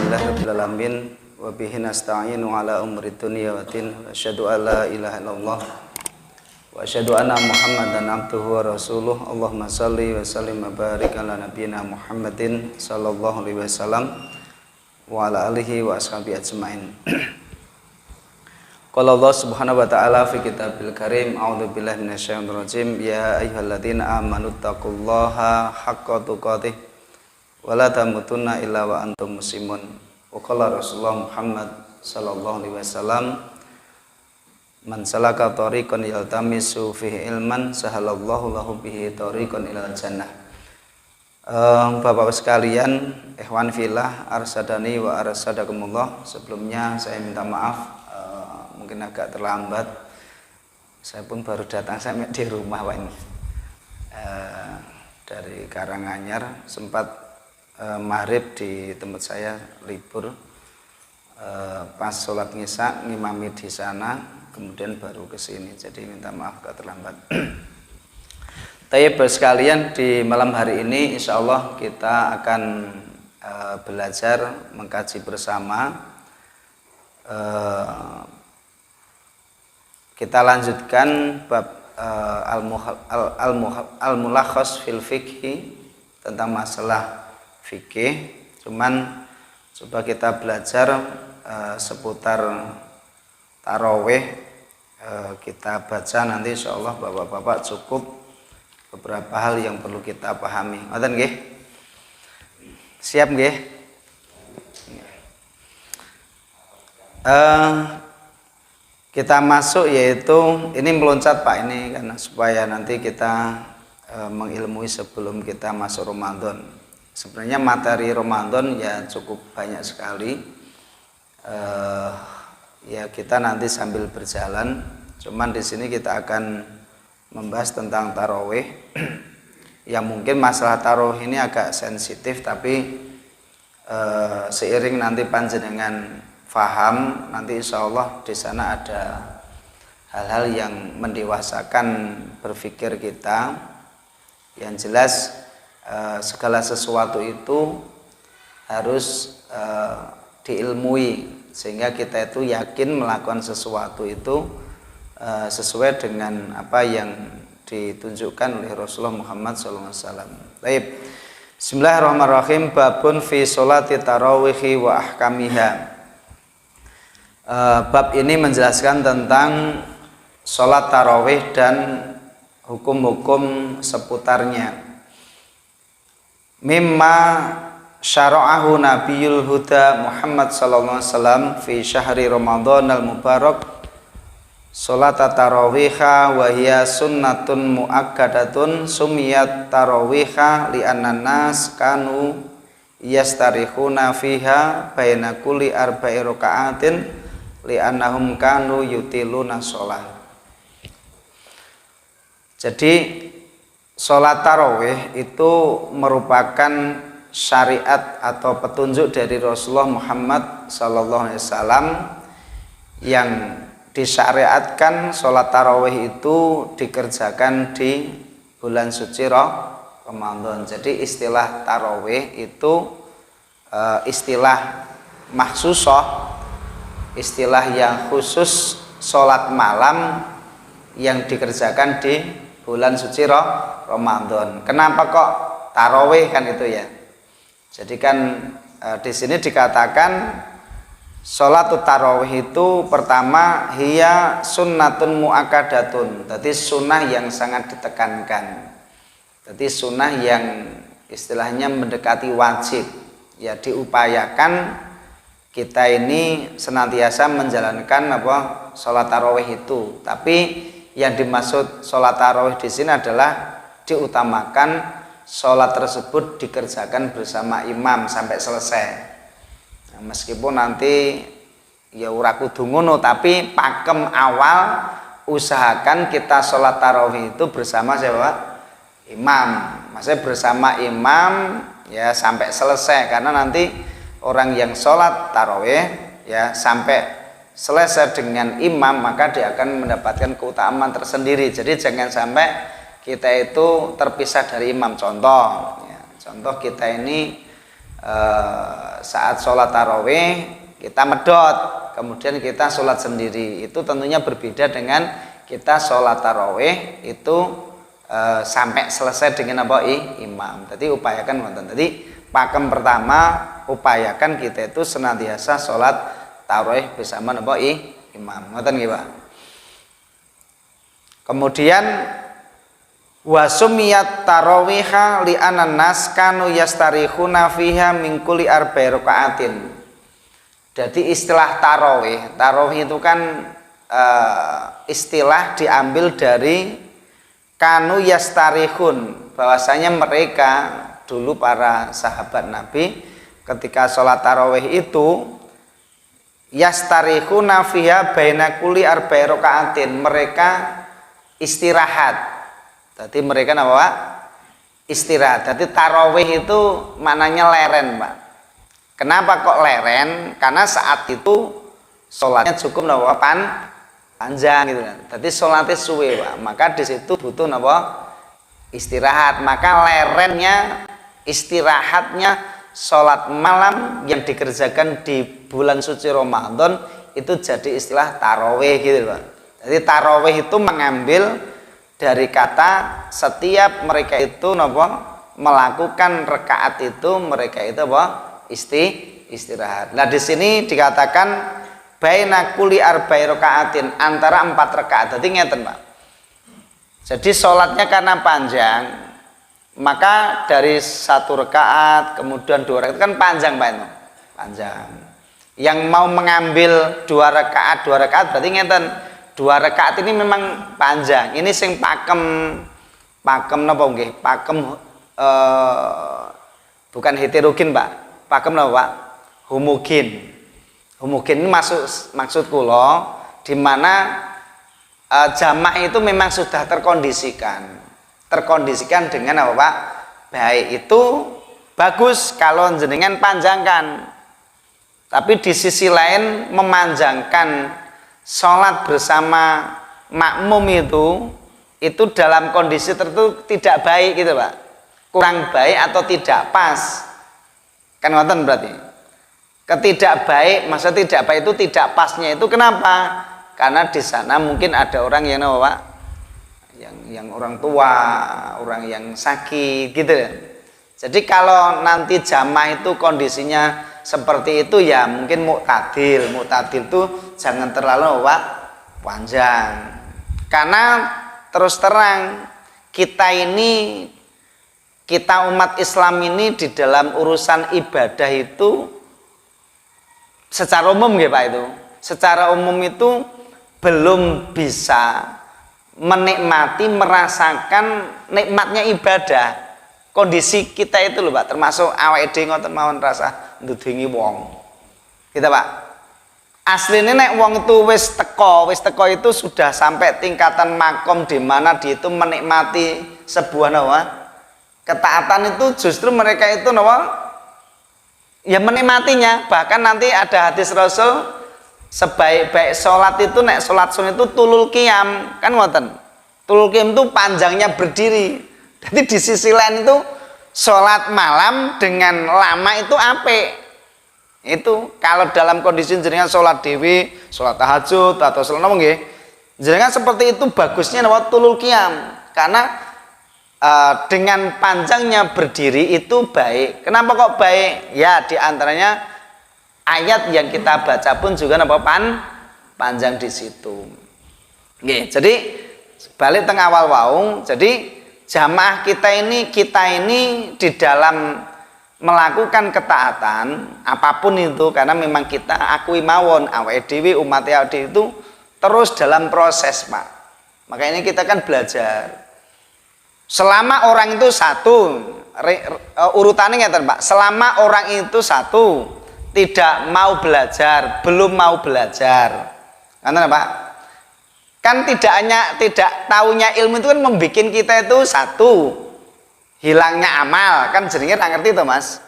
Alhamdulillahirabbil alamin wa bihi nasta'inu ala umri dunya wa din. Asyhadu an la ilaha illallah wa asyhadu anna Muhammadan abduhu wa rasuluh. Allahumma shalli wa sallim wa barik ala nabiyyina Muhammadin sallallahu alaihi wasallam wa ala alihi wa ashabihi ajmain. Qala Allah Subhanahu wa ta'ala fi kitabil karim, a'udzu billahi minasyaitonir rajim. Ya ayyuhalladzina amanu taqullaha haqqa tuqatih wa la tamutunna illa wa antum muslimun. Wa qala Rasulullah Muhammad sallallahu alaihi wasallam, man salaka tariqan yaltamisu fihi ilman sahalallahu lahu bihi tariqan ilal jannah. Bapak-bapak sekalian, ikhwan fillah, arsadani wa arsadakumullah. Sebelumnya saya minta maaf, mungkin agak terlambat. Saya pun baru datang sampai di rumah Pak ini, dari Karanganyar. Sempat maghrib di tempat saya libur, pas sholat ngisya ngimami di sana, kemudian baru ke sini. Jadi minta maaf agak terlambat. Tayyib sekalian, di malam hari ini insya Allah kita akan belajar mengkaji bersama. Kita lanjutkan bab al-mulakhas fil fiqhi, tentang masalah fikih. Cuman coba kita belajar seputar tarawih. Kita baca nanti insya Allah bapak-bapak cukup beberapa hal yang perlu kita pahami. Ngoten nggih? Siap nggih? Kita masuk, yaitu ini meloncat Pak ini karena supaya nanti kita mengilmui sebelum kita masuk Ramadan. Sebenarnya materi Ramadan ya cukup banyak sekali. Ya kita nanti sambil berjalan. Cuman di sini kita akan membahas tentang tarawih. Yang mungkin masalah tarawih ini agak sensitif, tapi seiring nanti panjenengan faham, nanti insya Allah di sana ada hal-hal yang mendewasakan berpikir kita. Yang jelas segala sesuatu itu harus diilmui, sehingga kita itu yakin melakukan sesuatu itu sesuai dengan apa yang ditunjukkan oleh Rasulullah Muhammad SAW. Baik, bismillahirrahmanirrahim. Babun fi sholati tarawihi wa ahkamiha. Bab ini menjelaskan tentang sholat tarawih dan hukum-hukum seputarnya. Mimma syara'ahu Nabiyul Huda Muhammad sallallahu alaihi wasallam fi syahri Ramadan al-Mubarak sholata tarawiha wa hiya sunnatun muakkadatun sumiyat tarawiha li'anna nas kanu yastarihuna fiha baina kulli arba'i raka'atin li'annahum kanu yutiluna sholat. Jadi sholat tarawih itu merupakan syariat atau petunjuk dari Rasulullah Muhammad SAW yang disyariatkan sholat tarawih itu dikerjakan di bulan suci Ramadan. Jadi istilah tarawih itu istilah mahsusah, istilah yang khusus sholat malam yang dikerjakan di bulan suci Ramadan. Kenapa kok tarawih kan itu ya? Jadi kan di sini dikatakan sholat tarawih itu pertama hiya sunnatun muakkadatun. Jadi sunnah yang sangat ditekankan. Jadi sunnah yang istilahnya mendekati wajib. Ya diupayakan kita ini senantiasa menjalankan sholat tarawih itu. Tapi yang dimaksud sholat tarawih di sini adalah diutamakan sholat tersebut dikerjakan bersama imam sampai selesai. Nah, meskipun nanti ya ora kudu ngono, tapi pakem awal usahakan kita sholat tarawih itu bersama siapa? Imam. Maksudnya bersama imam ya sampai selesai, karena nanti orang yang sholat tarawih ya sampai selesai dengan imam, maka dia akan mendapatkan keutamaan tersendiri. Jadi jangan sampai kita itu terpisah dari imam. Contoh kita ini saat sholat tarawih kita medot, kemudian kita sholat sendiri, itu tentunya berbeda dengan kita sholat tarawih itu sampai selesai dengan apa imam. Jadi upayakan wonten. Jadi pakem pertama upayakan kita itu senantiasa sholat tarawih bersama apa imam. Ngoten nggih Pak. Kemudian wasumiyat tarawiha li anan nas kanu yastarihuna fiha min kulli arba'i rakaatin. Jadi istilah tarawih itu kan istilah diambil dari kanu yastarihun, bahwasanya mereka dulu para sahabat Nabi ketika sholat tarawih itu yastarihuna fiha baina kulli arba'i rakaatin, mereka istirahat. Jadi mereka apa Pak? Istirahat. Jadi tarawih itu maknanya leren Pak. Kenapa kok leren? Karena saat itu sholatnya cukup apa panjang gitu kan. Jadi sholatnya suwe Pak. Maka di situ butuh apa? Istirahat. Maka lerennya, istirahatnya sholat malam yang dikerjakan di bulan suci Ramadan itu jadi istilah tarawih gitu Pak. Jadi tarawih itu mengambil dari kata setiap mereka itu melakukan rakaat itu mereka itu istirahat. Nah di sini dikatakan baina kulli arba'i rakaatin, antara 4 rakaat. Jadi ngeten Pak. Jadi sholatnya karena panjang, maka dari 1 rakaat kemudian 2 rakaat kan panjang Pak itu. Panjang. Yang mau mengambil 2 rakaat berarti ngeten. 2 rakaat ini memang panjang. Ini sing pakem napa nggih? Pakem bukan heterogen, Pak. Pakem napa, Pak? Homogen. Homogen ini maksud kula di mana jamaah itu memang sudah terkondisikan. Terkondisikan dengan apa, Pak? Baik itu bagus kalau jenengan panjangkan. Tapi di sisi lain memanjangkan sholat bersama makmum itu dalam kondisi tertentu tidak baik gitu Pak, kurang baik atau tidak pas, kan ngoten berarti. Ketidak baik, maksudnya tidak baik itu tidak pasnya itu kenapa? Karena di sana mungkin ada orang yang apa Pak, yang orang tua, orang yang sakit gitu. Jadi kalau nanti jamaah itu kondisinya seperti itu ya mungkin mu'tadil itu jangan terlalu panjang. Karena terus terang kita umat Islam ini di dalam urusan ibadah itu secara umum ya Pak, itu secara umum itu belum bisa menikmati, merasakan nikmatnya ibadah. Kondisi kita itu loh Pak, termasuk awake dhewe ngoten mawon rasa ndudingi wong. Gitu Pak. Aslinya nek wong itu wis teko itu sudah sampai tingkatan makom di mana dia itu menikmati sebuah ketaatan itu justru mereka itu ya menikmatinya. Bahkan nanti ada hadis Rasul sebaik-baik sholat itu nek sholat sunnah itu tulul qiyam, kan ngoten. Tulul qiyam itu panjangnya berdiri. Jadi di sisi lain itu sholat malam dengan lama itu apik. Itu kalau dalam kondisi jenengan sholat dewi, sholat tahajud atau sholat apa nggih, jenengan seperti itu bagusnya tulul qiyam. Karena dengan panjangnya berdiri itu baik. Kenapa kok baik? Ya diantaranya ayat yang kita baca pun juga panjang di situ. Nggih, jadi balik tengah awal wau. Jadi jamaah kita ini di dalam melakukan ketaatan apapun itu, karena memang kita akui mawon awake dhewe umat awake itu terus dalam proses Pak. Makanya kita kan belajar. Selama orang itu satu, urutannya ngeten Pak. Selama orang itu satu tidak mau belajar, belum mau belajar. Ngoten Pak. Kan tidak taunya ilmu itu kan membuat kita itu satu, hilangnya amal, kan jadinya nggak ngerti tuh Mas.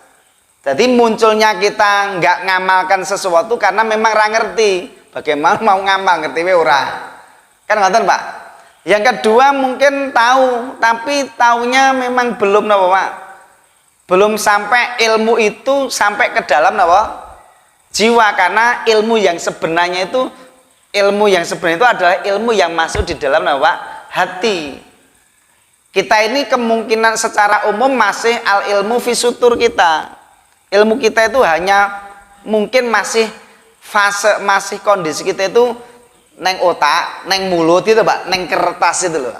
Jadi munculnya kita nggak ngamalkan sesuatu karena memang nggak ngerti. Bagaimana mau ngamal ngerti we ora? Kan ngoten Pak. Yang kedua mungkin tahu, tapi taunya memang belum Pak. belum sampai ilmu itu sampai ke dalam apa? Jiwa, karena ilmu yang sebenarnya itu adalah ilmu yang masuk di dalam apa? Hati. Kita ini kemungkinan secara umum masih al ilmu fisutur kita. Ilmu kita itu hanya mungkin masih masih kondisi kita itu neng otak, neng mulut itu Pak, neng kertas itu loh.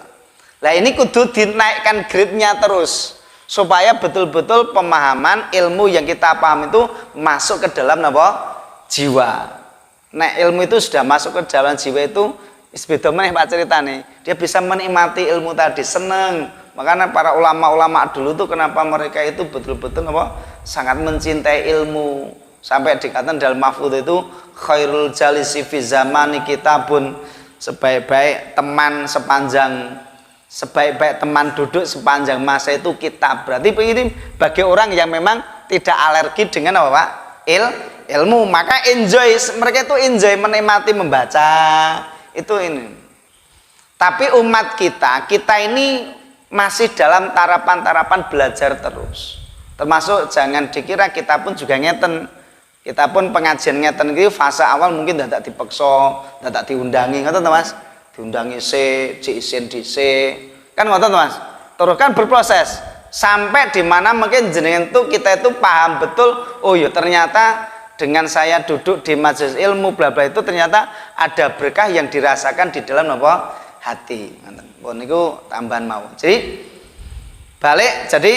Nah ini kudu dinaikkan grade-nya terus supaya betul-betul pemahaman ilmu yang kita paham itu masuk ke dalam apa? Jiwa. Nah ilmu itu sudah masuk ke dalam jiwa itu beda meneh Pak ceritane. Dia bisa menikmati ilmu tadi, seneng. Makanya para ulama-ulama dulu tuh kenapa mereka itu betul-betul apa? Sangat mencintai ilmu. Sampai dikatakan dalam mahfudz itu khairul jalisi fi zamani kitabun, sebaik-baik teman duduk sepanjang masa itu kitab. Berarti ini bagi orang yang memang tidak alergi dengan apa Pak? Ilmu, maka mereka itu enjoy menikmati membaca itu ini. Tapi umat kita ini masih dalam tarapan belajar terus. Termasuk jangan dikira kita pun juga ngeten. Kita pun pengajian ngeten iki fase awal mungkin dadak dipeksa, dadak diundangi, ngoten to Mas? Diundangi isin dhisik. Kan ngoten to Mas? Terus kan berproses sampai di mana mungkin jenengan tuh kita itu paham betul, oh ya ternyata dengan saya duduk di majelis ilmu bla bla itu ternyata ada berkah yang dirasakan di dalam apa? Hati. Ngoten niku tambahan mau. Jadi balik, jadi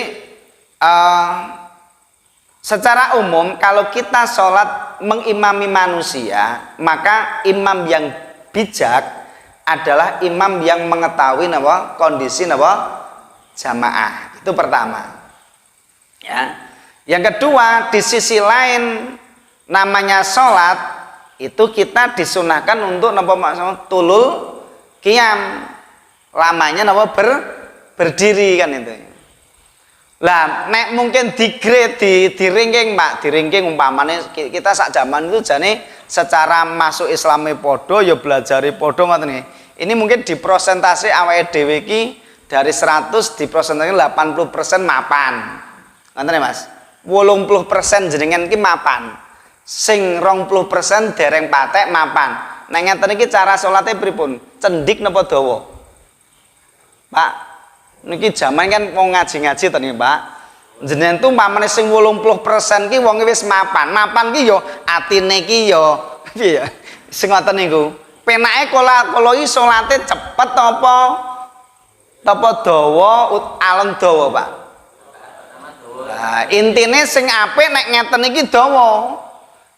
secara umum kalau kita sholat mengimami manusia, maka imam yang bijak adalah imam yang mengetahui apa? Kondisi apa? Jamaah. Itu pertama. Ya. Yang kedua, di sisi lain namanya sholat itu kita disunahkan untuk napa maksud tulul qiyam, lamanya napa berdiri kan itu. Lah nek mungkin di ranking Pak, di ranking umpamane kita sak zaman itu jane secara masuk Islami podo ya belajari podo ngoten nggih. Ini mungkin di prosentase awake dhewe iki dari 100 di prosentase 80% mapan. Ngoten Mas. 80% jenengan iki mapan. Sing 20% dereng patek mapan. Nek ngeten iki cara salate pripun? Cendik napa dawa? Pak, niki jaman kan wong ngaji-ngaji to niki, Pak. Jenengan tuh umpamane sing 80% ki wonge wis mapan. Mapan ki yo atine ki yo piye ya? Sing ngoten niku. Penake kala iki salate cepet apa dawa alon dawa, Pak? Nah, intine sing apik nek ngeten iki dawa.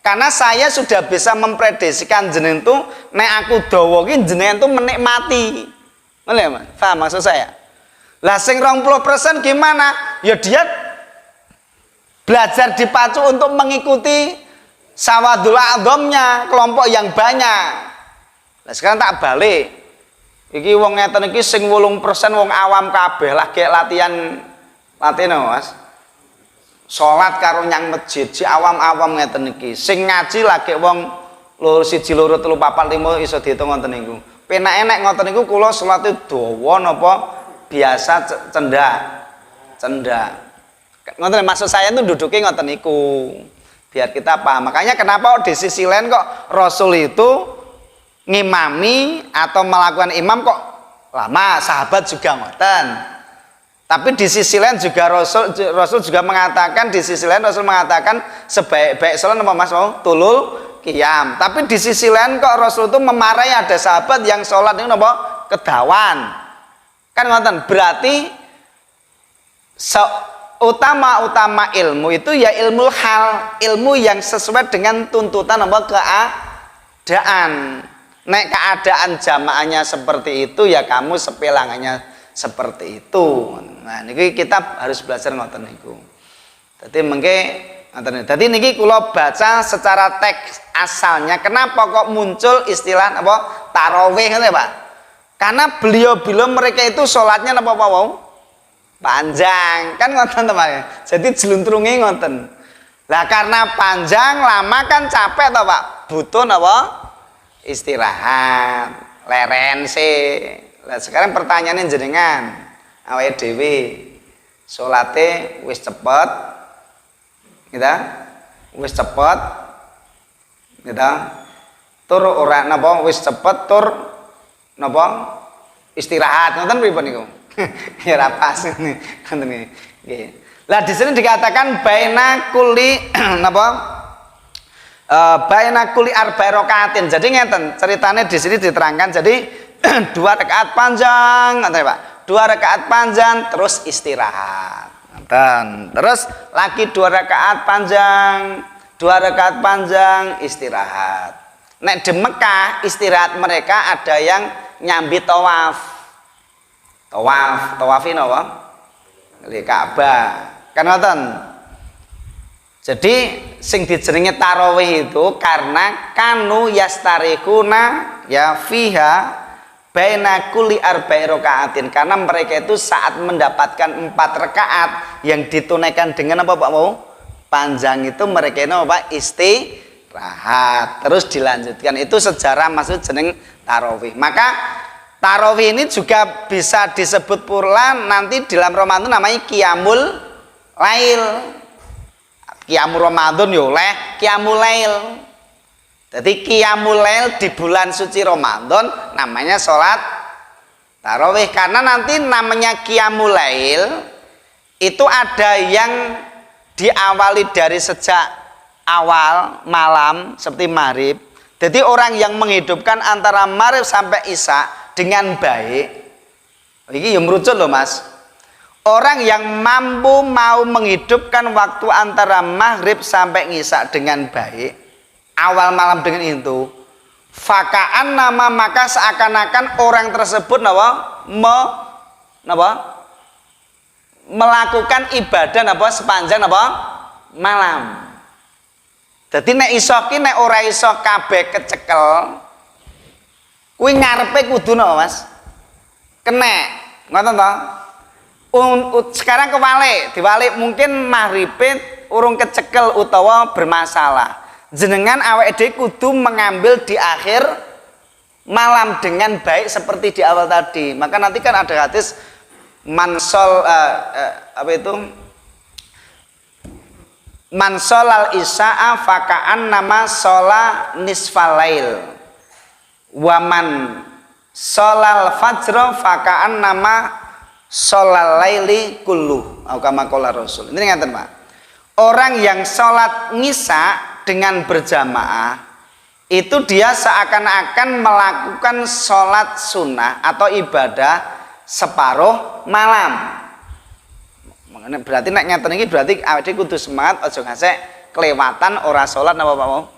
Karena saya sudah bisa memprediksikan jenengan tuh nek aku dawa ki jenengan tuh menikmati. Ngerti ya, Mas? Paham maksud saya? Lah sing 20% gimana? Ya dia belajar dipacu untuk mengikuti sawadul adzamnya, kelompok yang banyak. Nah sekarang tak balik. Iki wong ngeten iki sing 8% wong awam kabeh lagi latihan Mas. Salat karo nyang masjid, si awam-awam ngeten iki. Sing ngaji lagi wong loro 1 2 3 4 5 iso diitung ngoten niku. Penake nek ngoten niku kula salate dawa napa biasa cendak. Ngoten maksud saya itu duduke ngoten niku. Biar kita paham. Makanya kenapa di sisi lain kok Rasul itu ngimami atau melakukan imam kok lama, sahabat juga ngoten. Tapi di sisi lain juga Rasul juga mengatakan, di sisi lain Rasul mengatakan sebaik-baik salat apa Mas mau tulul qiyam. Tapi di sisi lain kok Rasul itu memarahi ada sahabat yang sholat itu apa? Kedawan. Kan ngoten. Berarti utama ilmu itu ya ilmu hal, ilmu yang sesuai dengan tuntutan apa keadaan. Nek keadaan jamaahnya seperti itu ya kamu sepelangannya seperti itu. Nah niki kita harus belajar ngoten niku. Dadi mengke ngoten. Dadi niki kula baca secara teks asalnya kenapa kok muncul istilah apa tarawih ngoten ya, Pak? Karena beliau mereka itu sholatnya apa wau? Panjang. Kan ngoten teman. Jadi jeluntrunge ngoten. Lah karena panjang lama kan capek toh, Pak. Butuh apa? Istirahat, leren sih. Nah, sekarang pertanyaannya jenengan awake dhewe salate wis cepet gitu, wis cepet gitu, tur ora napa wis cepet tur napa istirahat, ngoten pripun niku? Ya ora pas ngoten nggih. Lah di sini dikatakan baina kulli napa? Baina kulli arba'i rakaatin. Jadi ngeten, ceritanya di sini diterangkan jadi 2 rakaat panjang, ngoten Pak. 2 rakaat panjang terus istirahat. Ngoten. Terus lagi 2 rakaat panjang, 2 rakaat panjang istirahat. Nek di Mekah istirahat mereka ada yang nyambi tawaf. Tawafin apa? Li Ka'bah. Kan ngoten. Jadi sing dijenenge tarawih itu karena kanu yastarikuna ya fiha baina kulli arba'i rakaatin, karena mereka itu saat mendapatkan 4 rakaat yang ditunaikan dengan apa Pak mau? Panjang itu mereka itu apa? Istirahat. Terus dilanjutkan. Itu sejarah maksud jeneng tarawih. Maka tarawih ini juga bisa disebut pula nanti dalam Ramadan namanya qiyamul lail. Qiyamul Ramadan yo oleh qiyamul lail. Jadi qiyamul lail di bulan suci Ramadan namanya sholat tarawih, karena nanti namanya qiyamul lail itu ada yang diawali dari sejak awal malam seperti maghrib. Jadi orang yang menghidupkan antara maghrib sampai isya dengan baik, ini yang merucut loh Mas. Orang yang mampu mau menghidupkan waktu antara maghrib sampai isya dengan baik, awal malam dengan itu, fakaan nama maka seakan-akan orang tersebut melakukan ibadah sepanjang malam. Jadi nek iso ki nek ora iso kabeh kecekel, kuwi ngarepe kudu Mas kenek, ngoten to? Sekarang diwalik mungkin maghribe urung kecekel utawa bermasalah. Jenengan awake dhewe kudu mengambil di akhir malam dengan baik seperti di awal tadi. Maka nanti kan ada hadis mansol mansolal isya'a faka'an nama shola nisfalail waman sholal fajro faka'an nama sholal laili kullu atau kama qala Rasul. Ini ngaten Pak. Orang yang sholat ngisa dengan berjamaah itu dia seakan-akan melakukan sholat sunnah atau ibadah separuh malam. Berarti nek ngeten iki berarti awake kudu semangat aja ngasek kelewatan ora sholat napa Pak mau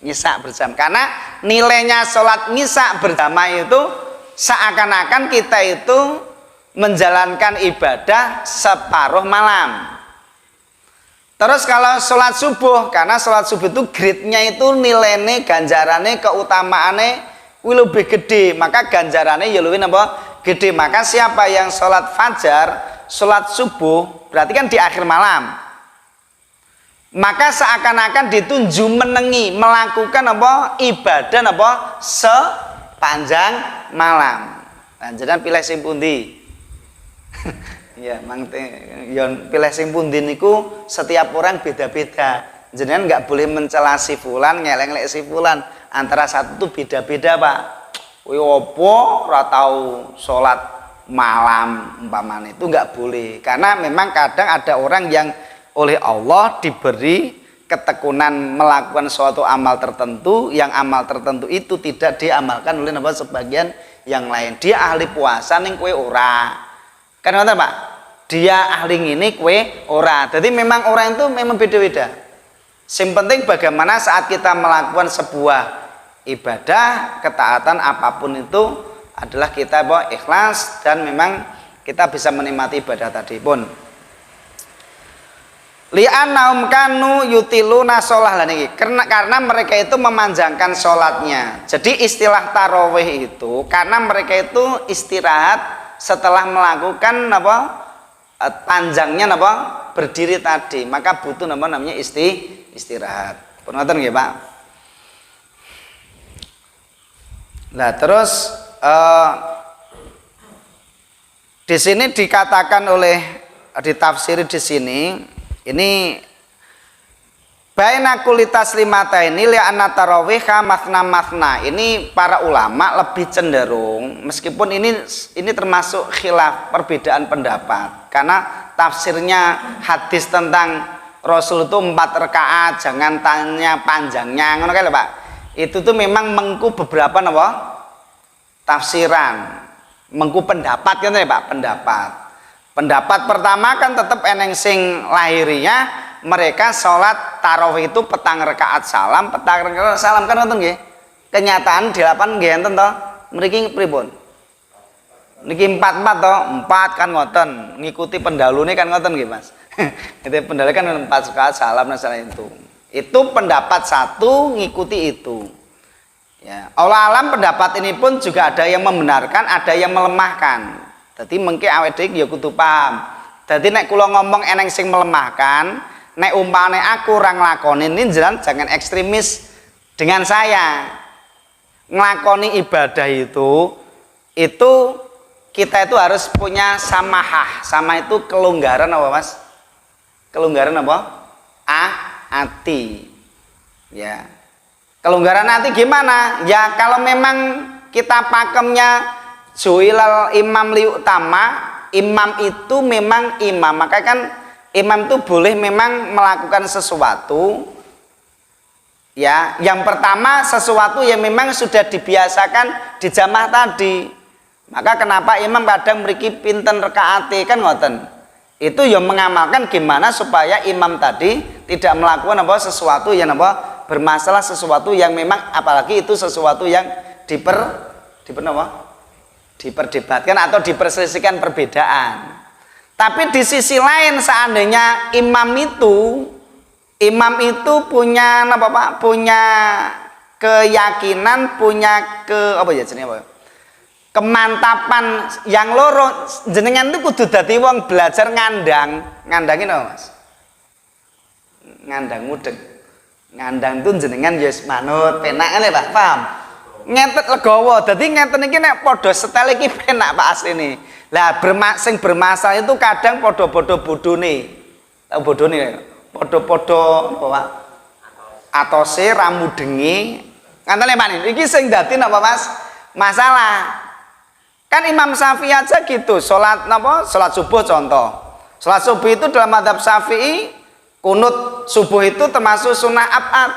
ngisa berjamaah. Karena nilainya sholat ngisa berjamaah itu seakan-akan kita itu menjalankan ibadah separuh malam. Terus kalau sholat subuh, karena sholat subuh itu grade-nya itu nilainya, ganjarannya, keutamaannya lebih gede, maka ganjarannya ya lebih gede. Maka siapa yang sholat fajar, sholat subuh, berarti kan di akhir malam, maka seakan-akan ditunjuk menengi melakukan ibadah sepanjang malam. Jangan pilih sing pundi. Ya, pilih sing pundi niku setiap orang beda-beda. Jenengan nggak boleh mencela si fulan, ngeleng-ngeleng si fulan. Antara satu itu beda-beda Pak. Kuwi opo ora tau sholat malam umpamane itu nggak boleh. Karena memang kadang ada orang yang oleh Allah diberi ketekunan melakukan suatu amal tertentu, yang amal tertentu itu tidak diamalkan oleh sebagian yang lain. Dia ahli puasa ning kowe ora. Kan ngoten Pak, dia ahli ini kue ora. Jadi memang orang itu memang beda-beda. Yang penting bagaimana saat kita melakukan sebuah ibadah, ketaatan apapun itu adalah kita ikhlas dan memang kita bisa menikmati ibadah tadi pun. Li'annahum kanu yutiluna sholah lah niki. Karena mereka itu memanjangkan sholatnya. Jadi istilah tarawih itu karena mereka itu istirahat setelah melakukan panjangnya berdiri tadi, maka butuh namanya istirahat. Penonton nggih Pak. Nah terus di sini dikatakan oleh ditafsiri di sini ini baina kulitas limata ini li'anna tarawih mathna. Ini para ulama lebih cenderung, meskipun ini termasuk khilaf, perbedaan pendapat, karena tafsirnya hadis tentang Rasul itu 4 rakaat, jangan tanya panjangnya, ngono kae lho Pak. Itu tuh memang mengku beberapa napa? Tafsiran, mengku pendapat kan ya Pak, pendapat. Pendapat pertama kan tetap eneng sing lahirinya mereka sholat tarawih itu petang rakaat salam kan ngoten nggih. Kenyataan di 8 nggih enten to. Mriki pripun? Niki 4 to, 4 kan ngoten. Ngikuti pendahulune kan ngoten nggih Mas. Itu pendahulu kan 4 rakaat salam masalah itu. Itu pendapat satu ngikuti itu. Ya, Allah alam pendapat ini pun juga ada yang membenarkan, ada yang melemahkan. Jadi mengke awake dhewe ya kudu paham. Dadi nek kula ngomong eneng sing melemahkan, nek umpane aku ora nglakoni ini jangan ekstremis dengan saya. Nglakoni ibadah itu kita itu harus punya samahah. Sama itu kelonggaran apa Mas? Kelonggaran apa? Hati. Ya. Kelonggaran hati gimana? Ya kalau memang kita pakemnya Juilal imam liutama, imam itu memang imam, maka kan imam itu boleh memang melakukan sesuatu ya. Yang pertama sesuatu yang memang sudah dibiasakan di jamaah tadi. Maka kenapa imam kadang memiliki pinten rakaate kan ngoten. Itu yang mengamalkan gimana supaya imam tadi tidak melakukan apa sesuatu yang apa bermasalah, sesuatu yang memang apalagi itu sesuatu yang diperdebatkan atau diperselisihkan perbedaan. Tapi di sisi lain seandainya imam itu punya apa Pak? Punya keyakinan, punya kemantapan yang loro, jenengan itu kudu dadi wong belajar ngandangin apa Mas? Ngandang mudeng. Ngandang itu jenengan ya manut penak ngene Pak, paham? Ngentet legowo, dadi ngenten iki nek padha setel iki penak Pak asline. Lah sing bermasalah itu kadang padha-padha bodhone. Tahu bodhone? Padha-padha apa Pak? Atose ramudenge. Ngantene Pak iki sing dadi napa Mas? Masalah. Kan Imam Syafi'i aja gitu, salat napa? Salat subuh contoh. Salat subuh itu dalam mazhab Syafi'i kunut subuh itu termasuk sunnah abad.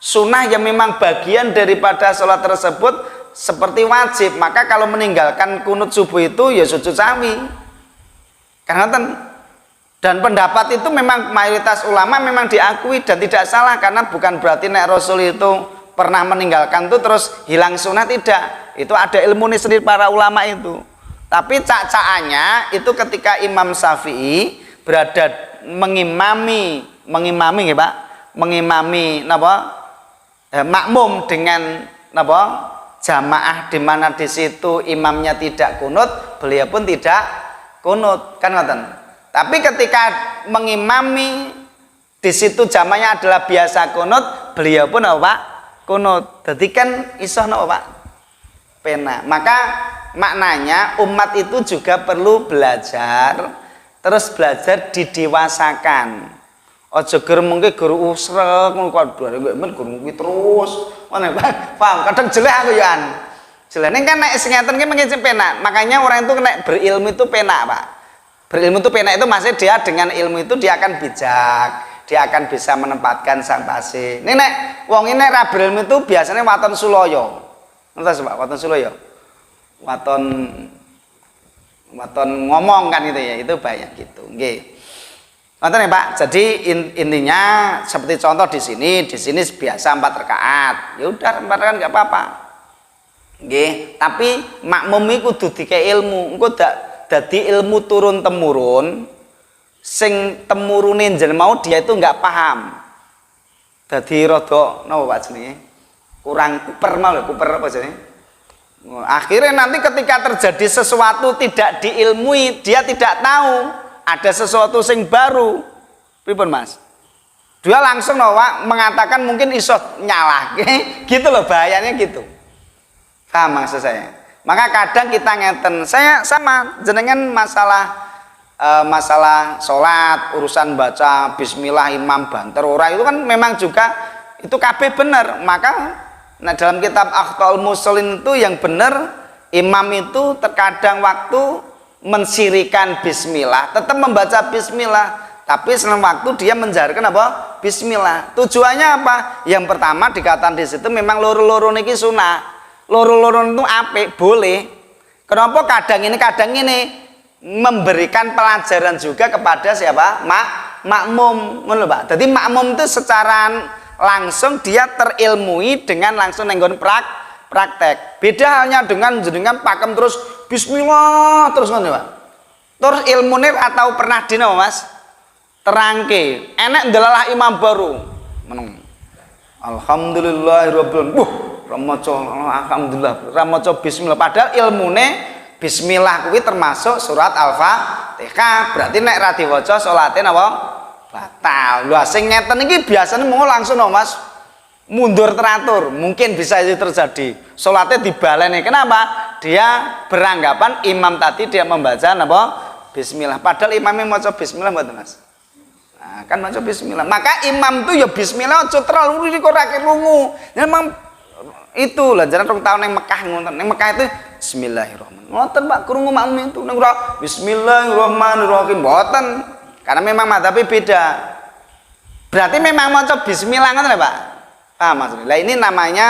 Sunnah yang memang bagian daripada sholat tersebut seperti wajib. Maka kalau meninggalkan kunut subuh itu ya sujud sahwi. Karena dan pendapat itu memang mayoritas ulama memang diakui dan tidak salah, karena bukan berarti nek Rasul itu pernah meninggalkan itu terus hilang sunnah, tidak. Itu ada ilmu sendiri para ulama itu. Tapi cak-cakannya itu ketika Imam Syafi'i berada mengimami ya Pak, mengimami napa? Makmum dengan napa jamaah di mana di situ imamnya tidak kunut, beliau pun tidak kunut kan ngoten. Tapi ketika mengimami di situ jamaahnya adalah biasa kunut, beliau pun apa Pak? Kunut. Jadi kan iso napa Pak? Pena. Maka maknanya umat itu juga perlu belajar, terus belajar didewasakan. Aja ger mengke guru usrek ngono kok men guru kuwi terus. Ngono paham? Kadang jelek aku ya an. Jelek ning kan nek sing ngeten ki mengke penak. Makanya orang itu nek berilmu itu penak, Pak. Berilmu itu penak itu maksudnya dia dengan ilmu itu dia akan bijak, dia akan bisa menempatkan sang pase. Ning nek wong ini nek ra berilmu itu biasanya waton suloyo. Ngerti Pak, waton suloyo. Waton ngomong kan itu ya, itu banyak gitu. Nggih. Nonton ya Pak. Jadi intinya seperti contoh di sini biasa 4 rakaat. Ya udah 4 rakaat nggak apa-apa. Nggih, tapi makmum iku kudu dikek ilmu. Engko dadi ilmu turun temurun sing temurune jeneng mau dia itu nggak paham. Dadi rada napa Pak jenenge? Kurang kuper apa jenenge? Akhirnya nanti ketika terjadi sesuatu tidak diilmui, dia tidak tahu ada sesuatu sing baru, pripun Mas? Dia langsung mengatakan mungkin iso nyalah, gitu loh, bahayanya gitu. Paham maksud saya? Maka kadang kita ngeten, saya sama jenengan masalah masalah sholat, urusan baca bismillah imam banter ora itu kan memang juga itu kabeh bener. Maka nah dalam kitab Akhtaul Musallin itu yang bener imam itu terkadang waktu mensirikan bismillah tetap membaca bismillah, tapi selang waktu dia menjaharkan apa? Bismillah. Tujuannya apa? Yang pertama dikatakan di situ memang loro-loro niki sunah. Loro-loro itu apik, boleh. Kenapa kadang ini memberikan pelajaran juga kepada siapa? Makmum, ngono Pak. Jadi makmum itu secara langsung dia terilmui dengan langsung nenggon praktek. Beda halnya dengan jenengan pakem terus bismillah terus ngono Pak. Terus ilmune atau pernah dina Mas? Terangke, enek ndelalah imam baru. Meneng. Alhamdulillahirabbil alhamdulillah ramaca bismillah padahal ilmune bismillah kuwi termasuk surat Al-Fatihah. Berarti nek ra diwaca salate napa? Batal. Lha sing ngeten iki biasane mung langsung no, Mas. Mundur teratur. Mungkin bisa itu terjadi. Salate dibaleni. Kenapa? Dia beranggapan imam tadi dia membaca napa? Bismillah. Padahal imamnya maca bismillah mboten, Mas. Nah, kan maca bismillah. Maka imam tuh ya bismillah aja terlalu kok ra krungu. Memang itu lah jalan rong tahun yang Mekah ngoten. Yang Mekah itu bismillahirrahmanirrahim. Ngoten Pak krungu makmum itu nang bismillahirrahmanirrahim mboten. Karena memang madzhabnya beda. Berarti memang maca bismillah ngoten ya Pak. Paham maksudnya? Lah ini namanya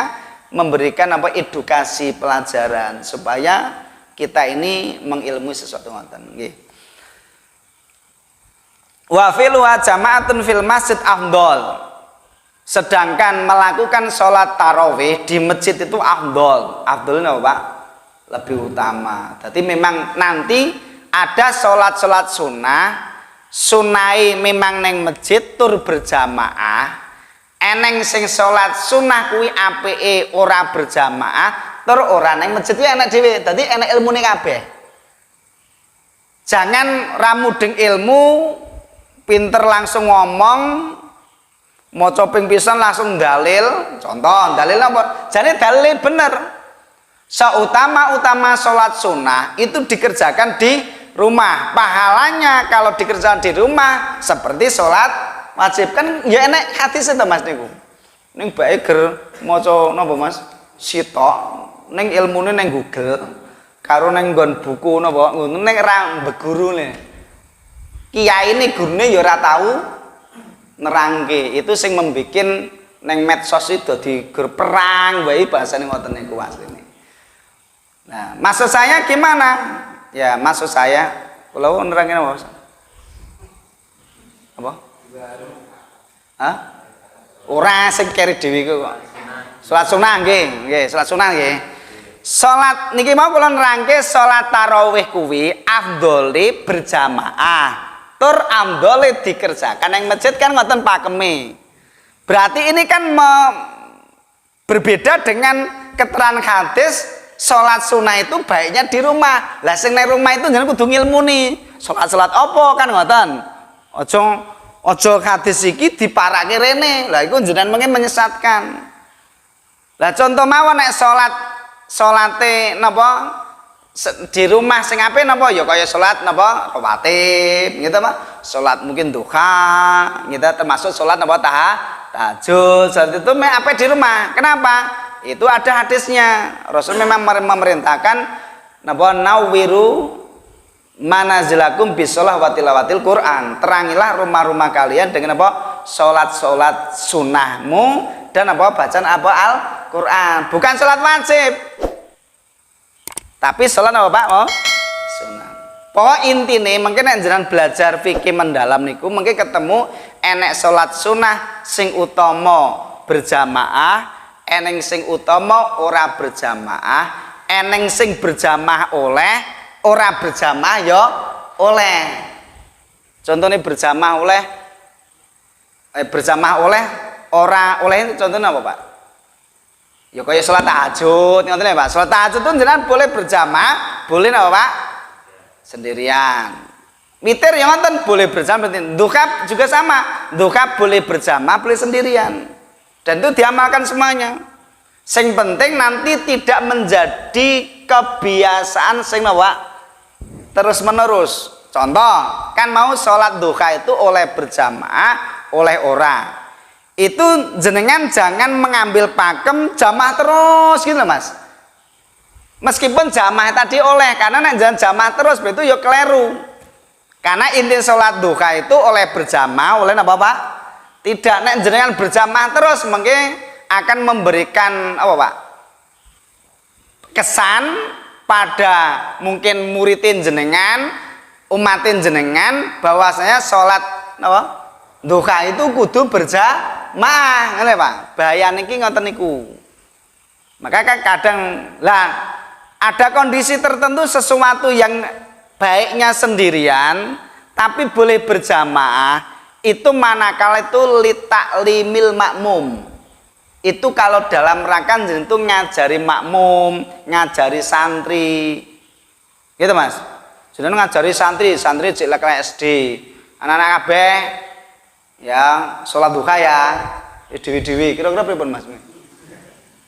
memberikan apa edukasi pelajaran supaya kita ini mengilmui sesuatu ngoten nggih. Wa filu jama'atun fil masjid afdol. Sedangkan melakukan sholat tarawih di masjid itu afdol. Afdolnya apa Pak? Lebih utama. Jadi memang nanti ada sholat-sholat sunai memang neng masjid tur berjamaah. Eneng sing sholat sunnah kuwi apike ora berjamaah tur ora neng masjid kuwi enak dhewe. Dadi enak ilmune kabeh. Jangan ramudeng ilmu pinter langsung ngomong maca ping pisan langsung dalil. Contoh dalil apa? Jane dalil bener. Seutama-utama sholat sunnah itu dikerjakan di rumah. Pahalanya kalau dikerjakan di rumah seperti sholat wajib. Kan ya enek hadis itu Mas niku. Ning bae ger maca napa Mas? Sitok ning ilmune ning Google karo ning nggon buku napa ngono ning ra begurune. Kiai ini gurune ya ora tau nerangke. Itu sing membikin neng medsos itu dadi ger perang wae bahasane ngoten niku asline. Nah, maksud saya gimana? Ya, maksud saya kula nerangke apa? Apa? Hah? Ora sing keri dhewe kok. Salat sunah nggih, nggih, salat sunah nggih. Salat niki mau kula nerangke salat tarawih kuwi afdhole berjamaah. Tur afdhole dikerjakan nang masjid kan ngoten pakeme. Berarti ini kan berbeda dengan keterangan hadis sholat sunnah itu baiknya di rumah. Lah sing nang rumah itu jenenge kudu ngilmuni. Salat apa kan ngoten. Aja hadis iki diparake rene. Lah iku jenengan mengke menyesatkan. Lah contoh mawon nek salate napa di rumah sing apik napa ya kaya salat napa rawatib gitu Pak. Salat mungkin duha, gitu termasuk salat napa tahajud. Salat itu apik di rumah. Kenapa? Itu ada hadisnya. Rasul memang memerintahkan napa nawiru manazilakum bisolah wa tilawatil Quran. Terangilah rumah-rumah kalian dengan apa? Salat-salat sunnahmu dan apa bacaan apa Al-Quran. Bukan salat wajib. Tapi salat apa Pak? Oh, sunnah. Pokok intine mungkin nek jenengan belajar fikih mendalam niku mungkin ketemu enek salat sunnah sing utama berjamaah, eneng sing utama ora berjamaah, eneng sing berjamaah oleh, ora berjamaah ya oleh. Contohnya berjamaah oleh ora oleh contohnya apa Pak? Ya kaya salat tahajud, ngoten ya Pak. Salat tahajud itu jenengan boleh berjamaah, boleh apa Pak? Sendirian. Witir yang ngoten boleh berjamaah, duha juga sama. Duha boleh berjamaah, boleh sendirian. Dan itu diamalkan semuanya. Sing penting nanti tidak menjadi kebiasaan sing apa? Terus menerus. Contoh, kan mau sholat duha itu oleh berjamaah, oleh orang. Itu jenengan jangan mengambil pakem jamaah terus gitu Mas. Meskipun jamaah tadi oleh, karena nek jangan jamaah terus itu ya keliru. Karena inti sholat duha itu oleh berjamaah, oleh apa Pak? Tidak, nek jenengan berjamaah terus mungkin akan memberikan apa Pak? Kesan pada mungkin muridin jenengan, umatin jenengan bahwasanya sholat apa? Duha itu kudu berjamaah, ngene Pak. Bahaya niki ngoten niku. Maka kan kadang lah ada kondisi tertentu sesuatu yang baiknya sendirian tapi boleh berjamaah, itu manakala itu litaklimil makmum. Itu kalau dalam rangka itu ngajari makmum, ngajari santri. Gitu Mas. Jadi ngajari santri cek lek SD. Anak-anak kabeh ya sholat duha ya. Dewi-dewi kira-kira pripun Mas?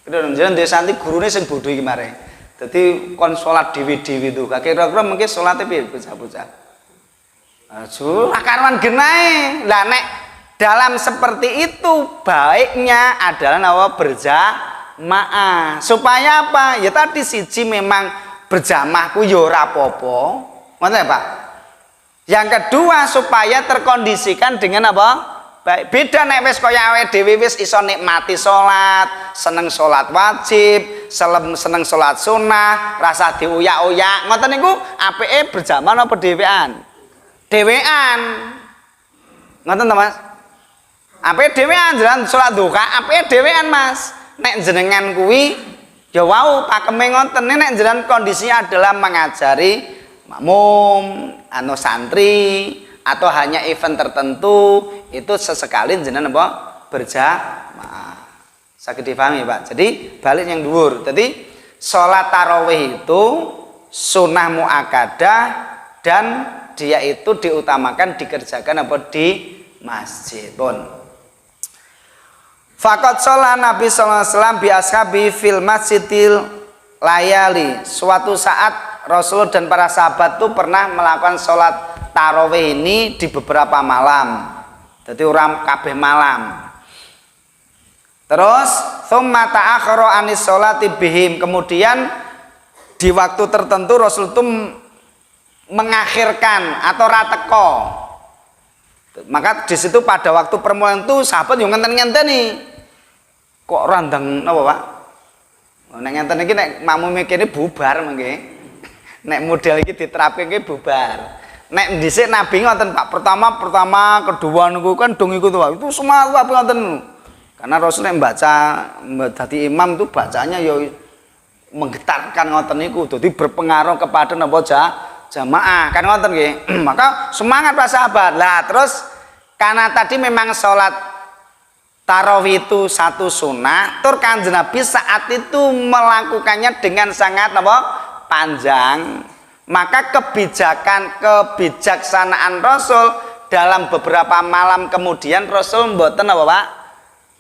Kira-kira jenengan dhewe santri gurune sing bodho iki mare. Dadi kon sholat dewi-dewi duha. Kira-kira mungkin sholatnya piye bocah-bocah? Aduh, karuan genahe. Lah nek dalam seperti itu baiknya adalah nawa berjamaah. Supaya apa? Ya tadi siji memang berjamaahku ya ora apa-apa. Ngoten ya, Pak? Yang kedua supaya terkondisikan dengan apa? Baik. Beda nek wis kaya awake dhewe wis iso nikmati salat, seneng salat wajib, seneng salat sunah, rasa diuyak-uyak. Ngoten niku apike berjamaah apa dhewean? Dhewean. Ngoten to, Mas? Apike dhewean jalan salat duha, apike dhewean Mas. Nek jenengan kuwi ya wau pakeme ngoten, nek jenengan kondisinya adalah mengajari makmum, anu santri atau hanya event tertentu, itu sesekali jenengan apa? Berjamaah. Saged dipahami, Pak. Jadi balik yang dhuwur. Jadi salat tarawih itu sunnah muakkadah dan dia itu diutamakan dikerjakan apa di masjid pun. Faqat sholat Nabi sallallahu alaihi wasallam bi ashabi fil masjidil layali. Suatu saat Rasul dan para sahabat itu pernah melakukan sholat tarawih ini di beberapa malam. Jadi orang kabeh malam. Terus tsumma ta'akhkhara anis sholati bihim. Kemudian di waktu tertentu Rasul itu mengakhirkan atau rateko. Maka di situ pada waktu permulaan itu sahabat yang ngenten-ngenteni. Kok randang napa, Pak? Nek ngenten iki nek makmume kene bubar mengke. Nek model iki diterapke nggih bubar. Nek dhisik Nabi ngoten, Pak. Pertama, kedua niku kan dong iku to, Pak. Itu semua apa ngoten. Karena Rasul nek baca dadi imam itu bacanya ya menggetarkan ngoten niku. Dadi berpengaruh kepada napa jamaah. Kan ngoten nggih. Maka semangat Pak sahabat. Lah terus karena tadi memang sholat tarawih itu satu sunnah, tur Kanjeng Nabi saat itu melakukannya dengan sangat apa? Panjang. Maka kebijaksanaan Rasul dalam beberapa malam kemudian Rasul mboten apa Pak?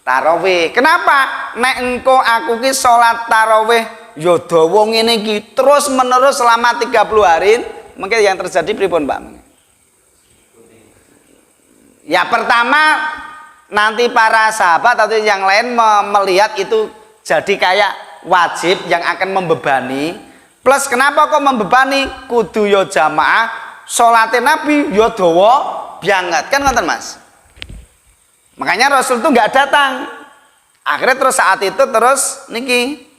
Tarawih. Kenapa? Nek engko aku ki salat tarawih ya dawa ngene iki terus menerus selama 30 hari, mungkin yang terjadi pripun Pak? Ya pertama nanti para sahabat atau yang lain melihat itu jadi kayak wajib yang akan membebani. Plus kenapa kok membebani? Kudu yo jamaah, sholatnya Nabi yo dawa banget kan ngoten Mas. Makanya Rasul itu nggak datang. Akhirnya terus saat itu terus niki.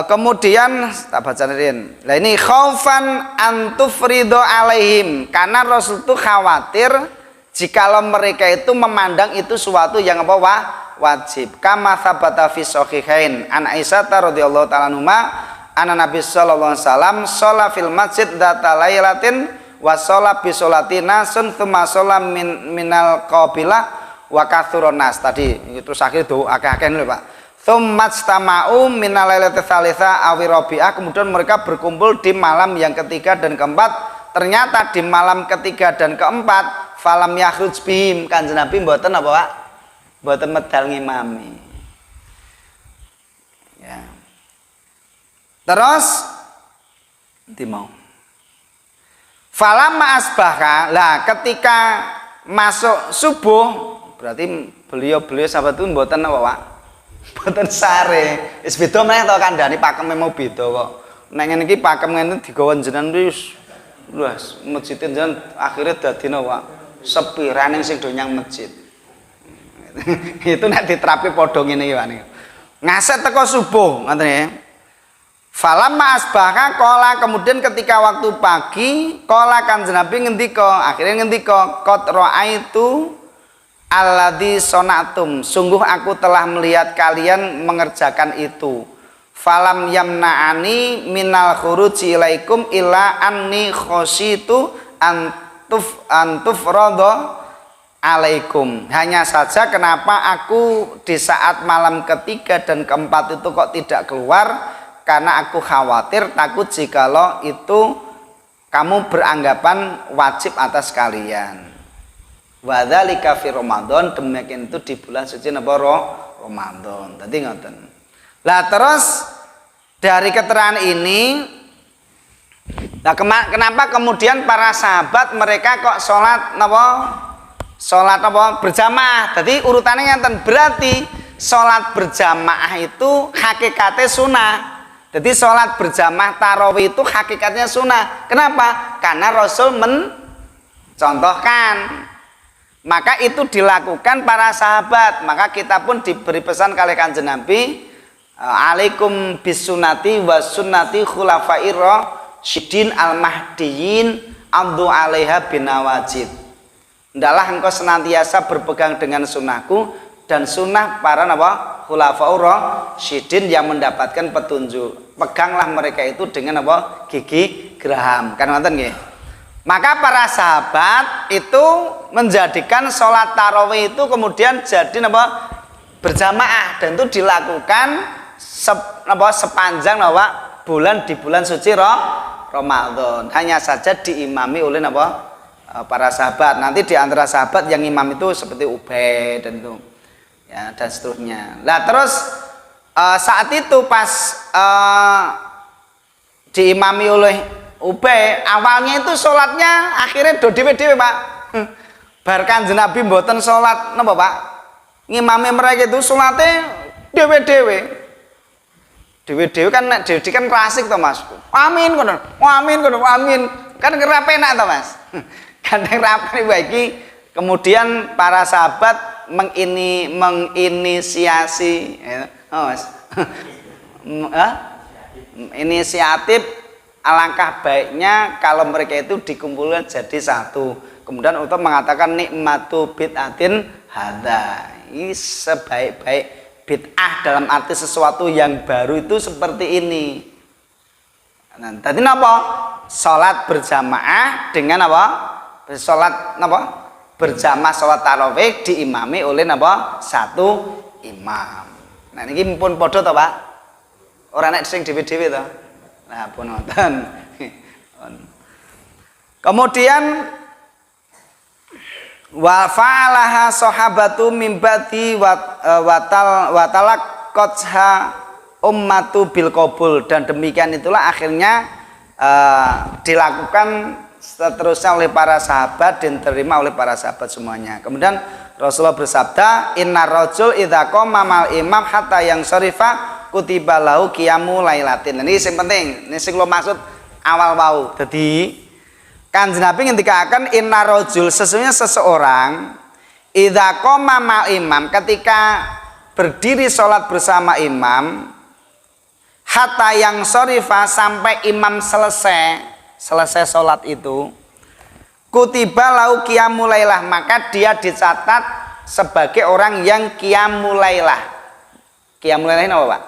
Kemudian tak baca rin. Lah ini khaufan antufrido alaihim, karena Rasul itu khawatir jikalau mereka itu memandang itu suatu yang apa wajib. Kama tsabata fi sahihain an Aisyah radhiyallahu taala anha anna Nabi sallallahu alaihi wasallam shalla fil masjid dzata lailatin wa shalla bi sholatina sun tsumma shalla minal qabilah wa kathuron nas. Tadi terus akhir do akeh-akeh lho Pak. Tsummastama'u minal lailati tsalitsa awi rabi'ah, kemudian mereka berkumpul di malam yang ketiga dan keempat. Ternyata di malam ketiga dan keempat falam yakhruj bihim, Kanjeng Nabi mboten apa Pak? Mboten medal ngimami. Ya. Terus di mau. Falamma asbaha, lah ketika masuk subuh, berarti beliau sahabat itu mboten apa Pak? Mboten sare. Wis beda meneh to kandhane pakeme mau beda kok. Nek ngene iki pakem ngene digawa jenengan wis wis masjid jenengan akhirnya dadi napa? Sepi raning sing do nyang masjid. Itu nek diterapke padha ngene iki Pak. Ngaset teko subuh ngoten ya. Falamma asbaha qala, kemudian ketika waktu pagi qala Kanjeng Nabi ngendika, akhirnya ngendika qad raaitu alladzi sonatum, sungguh aku telah melihat kalian mengerjakan itu. Falam yamna'ani minal khuruji ilaikum illa anni khosyitu antuf radha alaikum. Hanya saja kenapa aku di saat malam ketiga dan keempat itu kok tidak keluar, karena aku khawatir takut jikalau itu kamu beranggapan wajib atas kalian. Wa dzalika fi Ramadan, demikian itu di bulan suci napa Ramadan. Dadi ngoten. Lah terus dari keterangan ini, nah kenapa kemudian para sahabat mereka kok sholat napa? Sholat apa? Berjamaah. Jadi urutannya ngeten, berarti sholat berjamaah itu hakikatnya sunnah. Jadi sholat berjamaah tarawih itu hakikatnya sunnah. Kenapa? Karena Rasul mencontohkan. Maka itu dilakukan para sahabat. Maka kita pun diberi pesan oleh Kanjeng Nabi, alaikum bisunati wa sunnati khulafair rasyidin al-mahdiyyin addu 'alaiha binawajid. Hendaklah engkau senantiasa berpegang dengan sunnahku dan sunnah para khulafaur rasyidin yang mendapatkan petunjuk. Peganglah mereka itu dengan gigi geraham. Kan ngoten nggih. Maka para sahabat itu menjadikan sholat tarawih itu kemudian jadi berjamaah, dan itu dilakukan sepanjang bulan di bulan suci Ramadan. Hanya saja diimami oleh para sahabat. Nanti di antara sahabat yang imam itu seperti Ubay dan itu ya, dan seterusnya. Nah terus saat itu pas diimami oleh Ubay, awalnya itu sholatnya akhirnya do dewe-dewe Pak. Bar Kanjeng Nabi mboten sholat napa Pak? Ngimami mereka itu sholatnya dewe-dewe. Dewe-dewe kan nek dewe kan klasik to Mas. Amin kono. Amin kono, amin. Kan kerap enak to Mas. Kadang rapi bagi kemudian para sahabat menginisiasi Mas. Inisiatif, alangkah baiknya kalau mereka itu dikumpulkan jadi satu. Kemudian untuk mengatakan nikmatu bid'atin hadza. Ini sebaik-baik bid'ah dalam arti sesuatu yang baru itu seperti ini. Nah, tadi napa? Salat berjamaah dengan apa? Salat napa? Berjamaah salat tarawih diimami oleh napa? Satu imam. Nah ini pun padha to, Pak? Ora nek sing dhewe-dhewe to. Nah, pun wonten. Kemudian wa fa'alaha sahabatu min ba'di watalaqatha ummatu bil qabul, dan demikian itulah akhirnya dilakukan seterusnya oleh para sahabat dan diterima oleh para sahabat semuanya. Kemudian Rasulullah bersabda, innar rajul idza qama mal imam hatta yang syarifa kutiba lahu qiyamu lailatin. Ini yang penting, ini sing kula maksud awal wau. Dadi Kanjeng Nabi ngendikaken innar rajul, sesungguhnya seseorang idza qama mal imam, ketika berdiri sholat bersama imam, hatta yang syarifa, sampai imam selesai sholat itu, kutiba lau qiyamul lailah, maka dia dicatat sebagai orang yang qiyamul lailah. Qiyamul lailah apa Pak?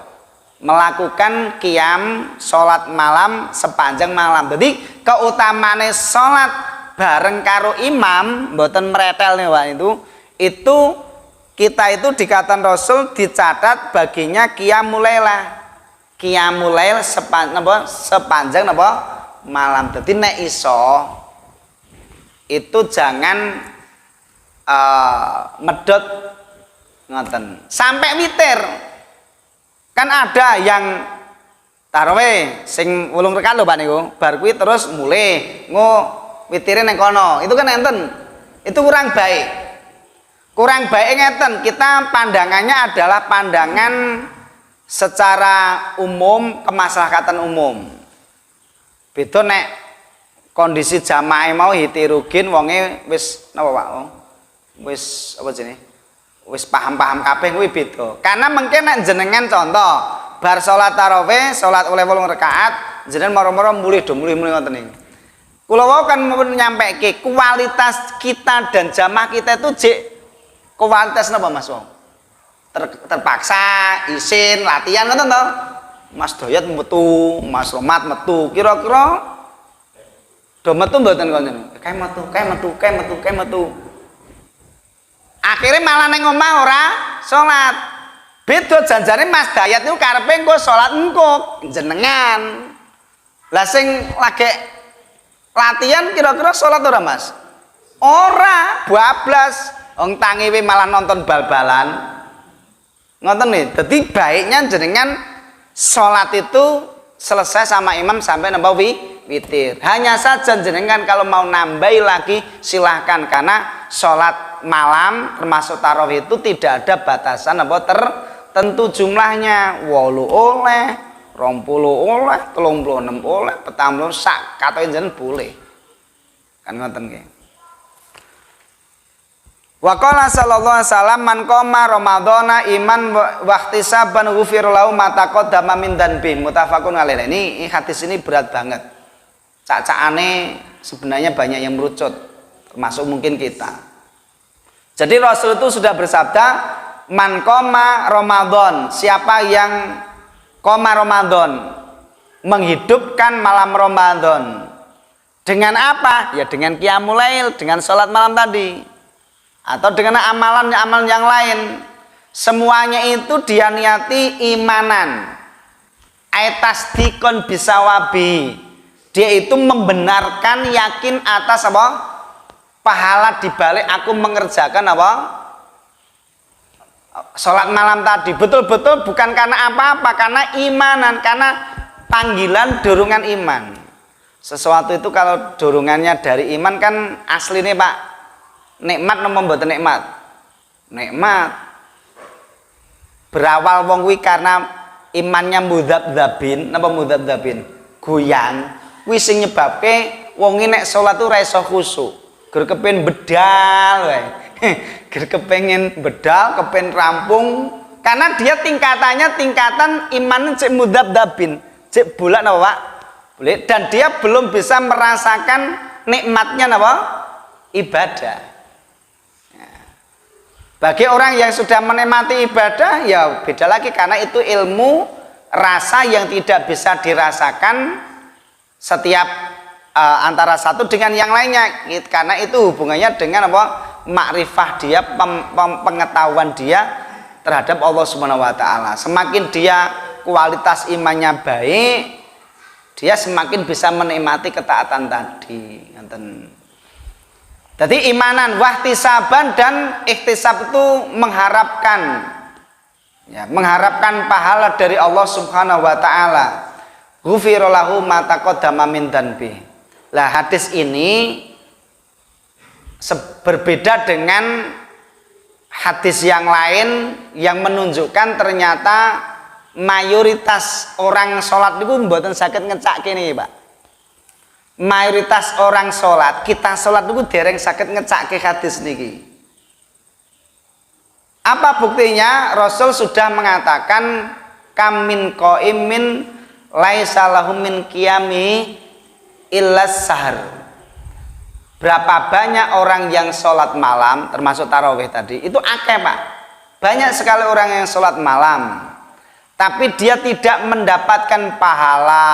Melakukan qiyam sholat malam sepanjang malam. Jadi keutamaane sholat bareng karo imam mboten meretel nih Pak, itu kita itu dikatakan Rasul dicatat baginya qiyamul lailah. Qiyamul lail sepanjang malam. Jadi nek iso itu jangan medot ngoten sampai witir. Kan ada yang tarawih sing 8 rakaat lho Pak niku, bar kuwi terus mulai witire neng kono. Itu kan enten. Itu kurang baik. Kurang baik ngeten, kita pandangannya adalah pandangan secara umum, kemaslahatan umum. Beda nek kondisi jamaah mau hitirugin wonge wis napa Pak? Wis apa jenenge? Wis paham-paham kabeh kuwi beda. Karena mungkin nek jenengan contoh bar salat tarawih, salat oleh 8 rakaat, jenengan moro-moro mulih ngoten niku. Kula wau kan nyampeke kualitas kita dan jamaah kita itu kualitas napa Mas wong? Terpaksa isin latihan ngoten to. Mas Doyat metu, Mas Romat metu, kira-kira do metu mboten konten. Kae metu. Akhirnya malah neng omah ora salat. Beda janjane Mas Dayat niku karepe engko salat engko jenengan. Lah sing lagi latihan kira-kira salat ora Mas? Ora, bablas. Wong tangiwe malah nonton bal-balan. Ngoten nih. Dadi baiknya jenengan salat itu selesai sama imam sampai nambah witir. Hanya saja jenengan kalau mau nambahi lagi silahkan, karena sholat malam termasuk tarawih itu tidak ada batasan apa tertentu jumlahnya. 8 oleh, 20 oleh, 36 oleh, 40 sak kata jenengan boleh. Kan ngoten nggih. Wa qala sallallahu alaihi wasallam man qama ramadhana iman wahtisaban ghufir lahu ma taqaddama min dzanbi muttafaqun alaih. Ini hadis ini berat banget. Cak-cakane sebenarnya banyak yang merucut, termasuk mungkin kita. Jadi Rasul itu sudah bersabda, man qama Ramadan, siapa yang qama Ramadan, menghidupkan malam Ramadan. Dengan apa? Ya dengan qiyamul lail, dengan salat malam tadi. Atau dengan amalan yang lain, semuanya itu dia niati imanan, aitasdikon bisawabi, dia itu membenarkan, yakin atas apa pahala dibalik aku mengerjakan apa sholat malam tadi. Betul-betul bukan karena apa-apa, karena imanan, karena panggilan dorongan iman. Sesuatu itu kalau dorongannya dari iman kan aslinya Pak, nikmat nopo mboten nikmat? Nikmat. Berawal wong kuwi karena imannya mudzabdzabin, napa mudzabdzabin? Goyang. Kuwi sing nyebabke wong nek salat ora iso khusyuk. Ger kepen bedal wae. Ger kepengin bedal, kepen rampung, karena dia tingkatannya tingkatan iman cek mudzabdzabin, cek bulat napa Pak? Boleh, dan dia belum bisa merasakan nikmatnya napa? Ibadah. Bagi orang yang sudah menikmati ibadah ya beda lagi, karena itu ilmu rasa yang tidak bisa dirasakan setiap antara satu dengan yang lainnya, karena itu hubungannya dengan apa? Makrifah dia, pengetahuan dia terhadap Allah Subhanahu wa taala. Semakin dia kualitas imannya baik, dia semakin bisa menikmati ketaatan tadi. Jadi imanan, wahtisaban dan ikhtisab itu mengharapkan, ya, mengharapkan pahala dari Allah Subhanahu wa taala. Ghufira lahu ma taqaddama min dzanbi. Lah hadis ini berbeda dengan hadis yang lain yang menunjukkan ternyata mayoritas orang sholat itu mboten saged ngecak kene Pak. Mayoritas orang sholat, kita sholat itu dereng sakit ngecak ke hadis niki. Apa buktinya? Rasul sudah mengatakan kamin qaimin laisa lahum min qiyami illas sahar. Berapa banyak orang yang sholat malam termasuk tarawih tadi itu akeh Pak. Banyak sekali orang yang sholat malam, tapi dia tidak mendapatkan pahala,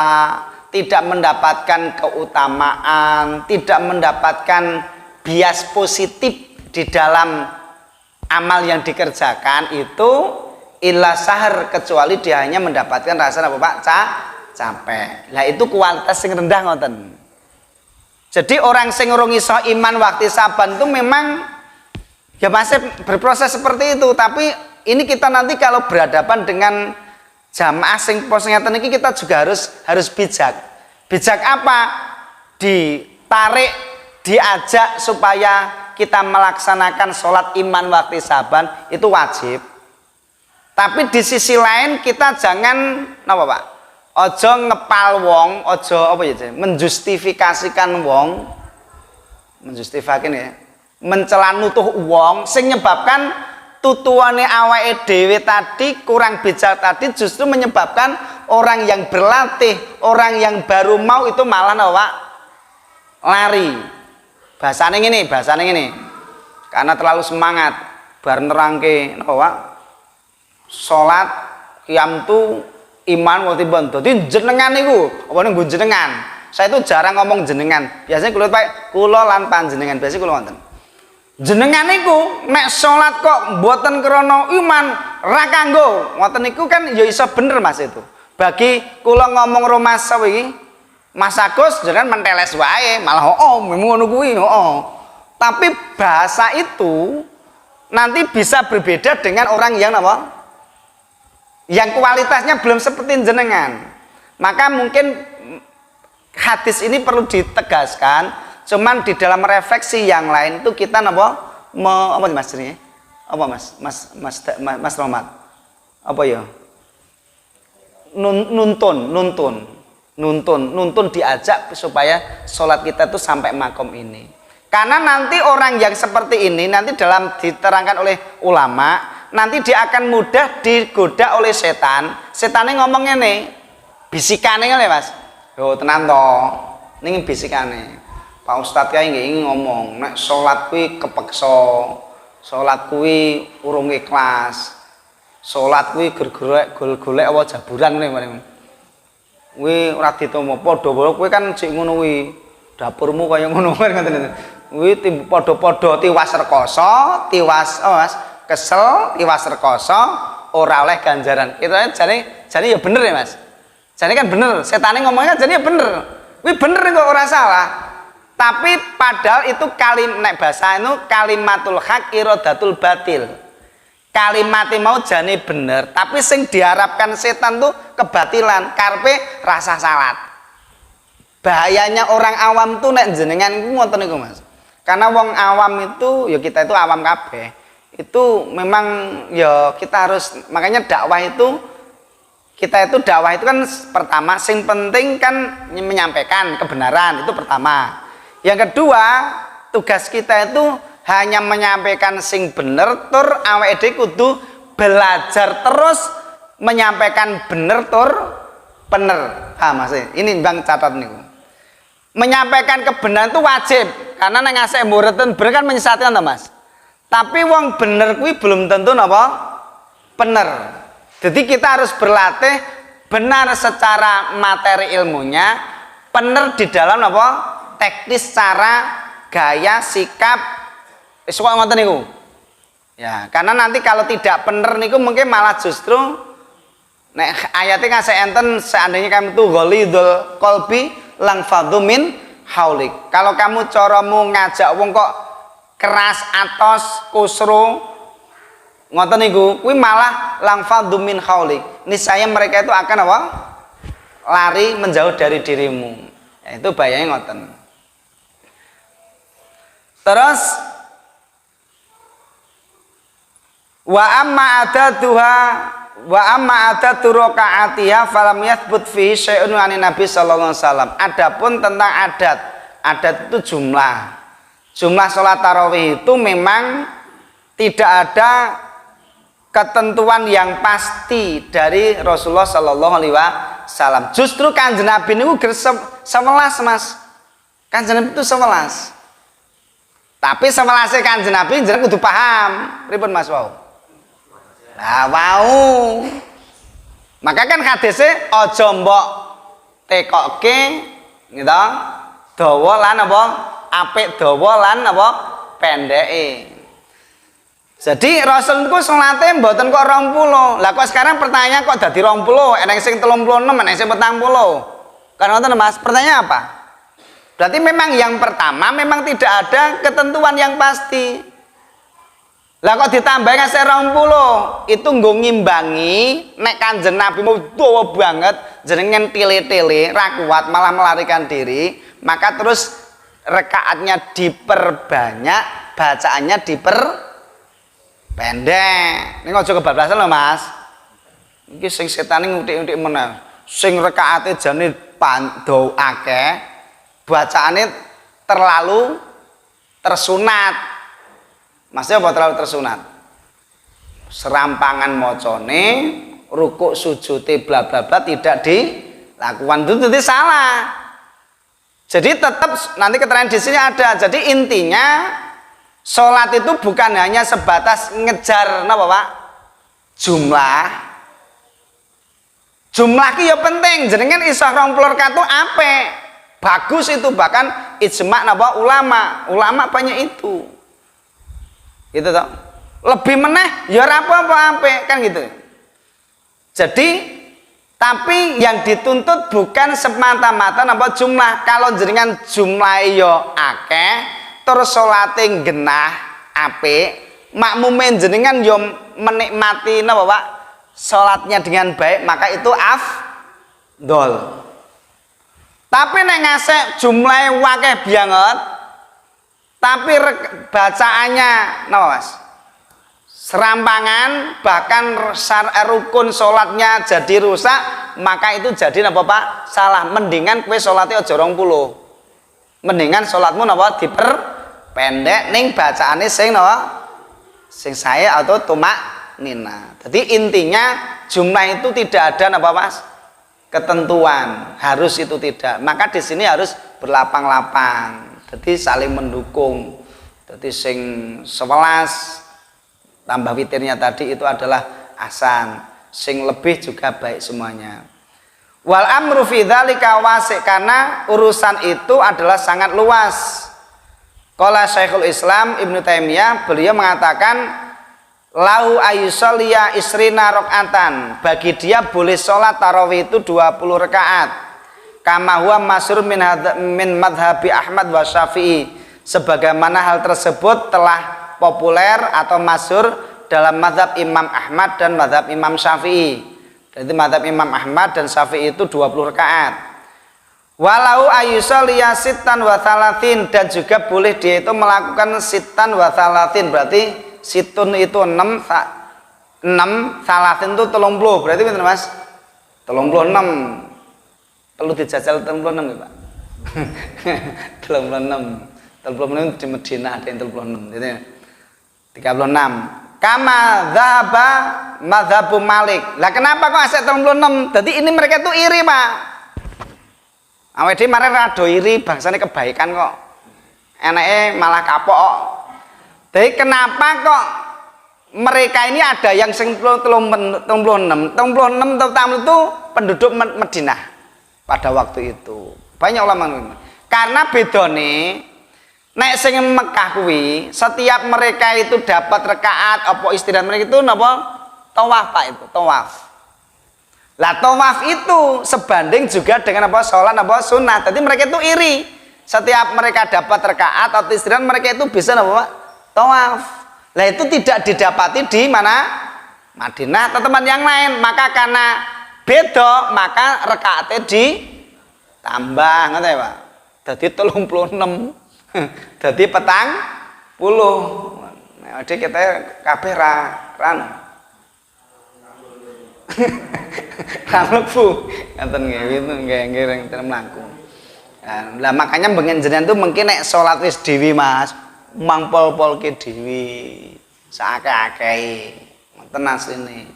tidak mendapatkan keutamaan, tidak mendapatkan bias positif di dalam amal yang dikerjakan itu illa sahar, kecuali dia hanya mendapatkan rasa apa Pak? Capek. Lah itu kualitas yang rendah ngoten. Jadi orang sing urung iso iman waktu saban itu memang ya masih berproses seperti itu, tapi ini kita nanti kalau berhadapan dengan jamaah sing pos ngeten iki kita juga harus bijak. Bijak apa? Ditarik diajak supaya kita melaksanakan sholat iman waktu saban itu wajib. Tapi di sisi lain kita jangan napa Pak? Ojo ngepal wong, ojo apa ya? Menjustifikasikan wong, menjustifikasikan ya, mencela nutuh wong sing nyebabkan tutuane awake dhewe tadi kurang bijak tadi justru menyebabkan orang yang berlatih, orang yang baru mau itu malah napa? Lari. Bahasane ngene. Karena terlalu semangat bar nerangke napa Pak? Salat qiyam tu iman waktu bon. Dadi jenengan niku, apa niku jenengan. Saya itu jarang ngomong jenengan. Biasanya kula lan panjenengan. Biasanya kula wonten. Jenengan niku nek salat kok mboten krana iman ra kanggo. Ngoten niku kan ya iso bener Mas itu. Bagi kula ngomong romasa iki, Mas Agus jenengan menteles wae, malah ngono kuwi, Tapi bahasa itu nanti bisa berbeda dengan orang yang apa? Yang kualitasnya belum seperti jenengan. Maka mungkin hadis ini perlu ditegaskan, cuman di dalam refleksi yang lain itu kita apa Mas ini? Apa Mas Romat? Apa ya? Nuntun diajak supaya sholat kita itu sampai makom ini. Karena nanti orang yang seperti ini nanti dalam diterangkan oleh ulama, nanti dia akan mudah digoda oleh setan. Setannya ngomongnya nih, bisikannya kan ya Mas. Yo tenan to, ning bisikane. Pak Ustadz kae nggih ngomong, nek salat kuwi kepeksa, salat kuwi urung ikhlas. Salat kuwi golek apa jaburan ngene. Kuwi ora ditompo padha kowe kan sik ngono kuwi. Dapurmu kaya ngono kan ngoten. Kuwi padha-padha tiwas rekoso, Mas, kesel, tiwas rekoso, ora oleh ganjaran. Itu jane ya bener ya Mas. Jane kan bener, setane ngomongnya jane ya bener. Kuwi bener kok ora salah. Tapi padahal itu nek bahasa itu kalimatul haq iradatul batil. Kalimatnya mau jane bener, tapi sing diharapkan setan tuh kebatilan, karpe rasa salat. Bahayanya orang awam tuh nek jenengan iku ngoten niku Mas. Karena wong awam itu ya kita itu awam kabeh. Itu memang ya kita harus, makanya dakwah itu kan pertama sing penting kan menyampaikan kebenaran, itu pertama. Yang kedua, tugas kita itu hanya menyampaikan sing bener tur awake dhewe kudu belajar terus menyampaikan bener tur bener. Mas, ini Bang catat niku. Menyampaikan kebenaran itu wajib karena nang ngasih mureten bener kan menyesatkan to Mas. Tapi wong bener kuwi belum tentu napa bener. Jadi kita harus berlatih benar secara materi ilmunya, bener di dalam apa teknis cara gaya sikap wis kok ngoten niku. Ya, karena nanti kalau tidak bener niku mungkin malah justru nek ayatnya ngasih enten seandainya kamu tuh ghalidul qalbi lang fadhu min haulik. Kalau kamu caramu ngajak wong kok keras atos kusru ngoten niku kuwi malah lang fadhu min haulik. Niscaya mereka itu akan apa? Lari menjauh dari dirimu. Ya, itu bahayanya ngoten. Terus wa amma adatu rakaatiha falam yathbut fihi syai'un anin Nabi sallallahu alaihi wasallam. Adapun tentang adat itu jumlah salat tarawih itu memang tidak ada ketentuan yang pasti dari Rasulullah sallallahu alaihi wasallam. Justru Kanjeng Nabi niku 11 Mas. Kanjeng Nabi itu 11. Tapi 11 Kanjeng Nabi jenengan kudu paham. Pripun Mas wau? Lah wau. Maka kan hadise aja mbok tekokke gitu. Dawa lan apa? Apik dawa lan apa? Pendeke. Jadi Rasul niku salate mboten kok 20. Lah kok sekarang pertanyaan kok dadi 20, enek sing 36, enek sing 40. Kan ngoten Mas, pertanyaan apa? Berarti memang yang pertama memang tidak ada ketentuan yang pasti. Lah kok ditambah ngasih 20, itu nggo ngimbangi nek Kanjeng Nabi mau dawa banget jenengan tile-tile ra kuat malah melarikan diri, maka terus rekaatnya diperbanyak, bacaannya diperpendek. Ini aja kebablasan lho Mas. Iki sing setane ngutik-ngutik meneh. Sing rekaate jane pandhaw akeh, bacaane terlalu tersunat. Maksudnya apa terlalu tersunat? Serampangan mocone, rukuk sujute bla bla bla tidak dilakukan, itu jadi salah. Jadi tetap nanti keterangan di sini ada. Jadi intinya sholat itu bukan hanya sebatas ngejar napa Pak? Jumlah ki ya penting. Jenengan iso 20 rakaat itu apik. Bagus itu, bahkan ijma napa ulama. Ulama banyak itu. Gitu toh. Lebih meneh ya ora apa-apa apik kan gitu. Jadi tapi yang dituntut bukan semata-mata napa jumlah. Kalau jenengan jumlah yo akeh terus salate genah apik, makmume jenengan yo menikmati napa Pak? Salatnya dengan baik, maka itu afdol. Tapi nek ngasih jumlahe akeh banget tapi bacaannya napa Mas? Serampangan, bahkan rukun sholatnya jadi rusak, maka itu jadi napa Pak? Salah. Mendingan kue sholatnya aja 20. Mendingan sholatmu napa diperpendek ning bacaane sing napa? Sing saya atau tumak nina. Jadi intinya jumlah itu tidak ada napa Mas? Ketentuan, harus itu tidak. Maka di sini harus berlapang-lapang. Jadi saling mendukung. Jadi sing 11 tambah witirnya tadi itu adalah ahsan, sing lebih juga baik semuanya. Wal amru fi dzalika wasi', karena urusan itu adalah sangat luas. Qala Syekhul Islam Ibnu Taimiyah, beliau mengatakan lau ayusalliya isrina rakaatan, bagi dia boleh sholat tarawih itu 20 rakaat. Kama huwa masyhur min madhabi Ahmad wa Syafi'i, sebagaimana hal tersebut telah populer atau masyhur dalam mazhab Imam Ahmad dan mazhab Imam Syafi'i. Jadi mazhab Imam Ahmad dan Syafi'i itu 20 rakaat. Walau ayusalliya sittan wa thalathin, dan juga boleh dia itu melakukan sittan wa thalathin, berarti situn itu 6, thalathin itu 30, berarti bener Mas? 36. Perlu dijajal 36 ya Pak? 36 di Madinah ada yang 36 gitu ya. 36. Kama dzahaba madzhabu Malik. Lah kenapa kok asek 36? Jadi ini mereka tuh iri, Pak. Awake dhewe mare rada iri, bangsane kebaikan kok. Enake malah kapok kok. Jadi kenapa kok mereka ini ada yang sing 36 itu penduduk Madinah pada waktu itu. Banyak ulama. Karena bedone nek sing Mekah kuwi setiap mereka itu dapat rakaat apa istirahat mereka itu napa tawaf Pak, itu tawaf. Lah tawaf itu sebanding juga dengan apa salat apa sunnah. Jadi mereka itu iri. Setiap mereka dapat rakaat atau istirahat mereka itu bisa napa Pak? Tawaf. Lah itu tidak didapati di mana? Madinah atau tempat yang lain. Maka karena beda maka rakaatnya ditambah ngoten ya Pak. Dadi 36. Jadi petang puluh. Nah, jadi kita kabeh ran. Ramlebu. Ngaten nggih itu nggih ring mlaku. Lah makanya bengen jenengan tuh mungkin nek salat wis dhewe Mas, mangpol-polke dhewe. Sakake-akehe. Ngoten asline.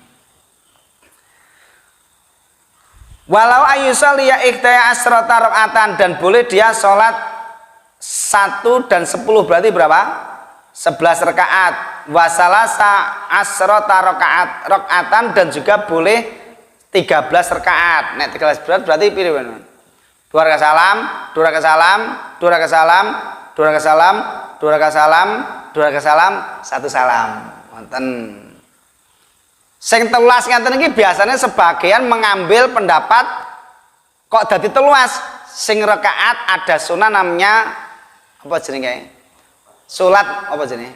Walau ayyusalliya iktaya asrata rakaatan, dan boleh dia salat 1 dan 10, berarti berapa? 11 rakaat. Wasalasa asrota rakaatan, dan juga boleh 13 rakaat. Nek 13 berarti pilih benar. 2 rakaat salam, 2 rakaat salam, 2 rakaat salam, 2 rakaat salam, 2 rakaat salam, 2 rakaat salam, 1 salam. Wonten. Sing telulas ngaten iki biasanya sebagian mengambil pendapat kok dadi telulas. Sing rakaat ada sunnah namanya apa jenenge? Salat apa jenenge?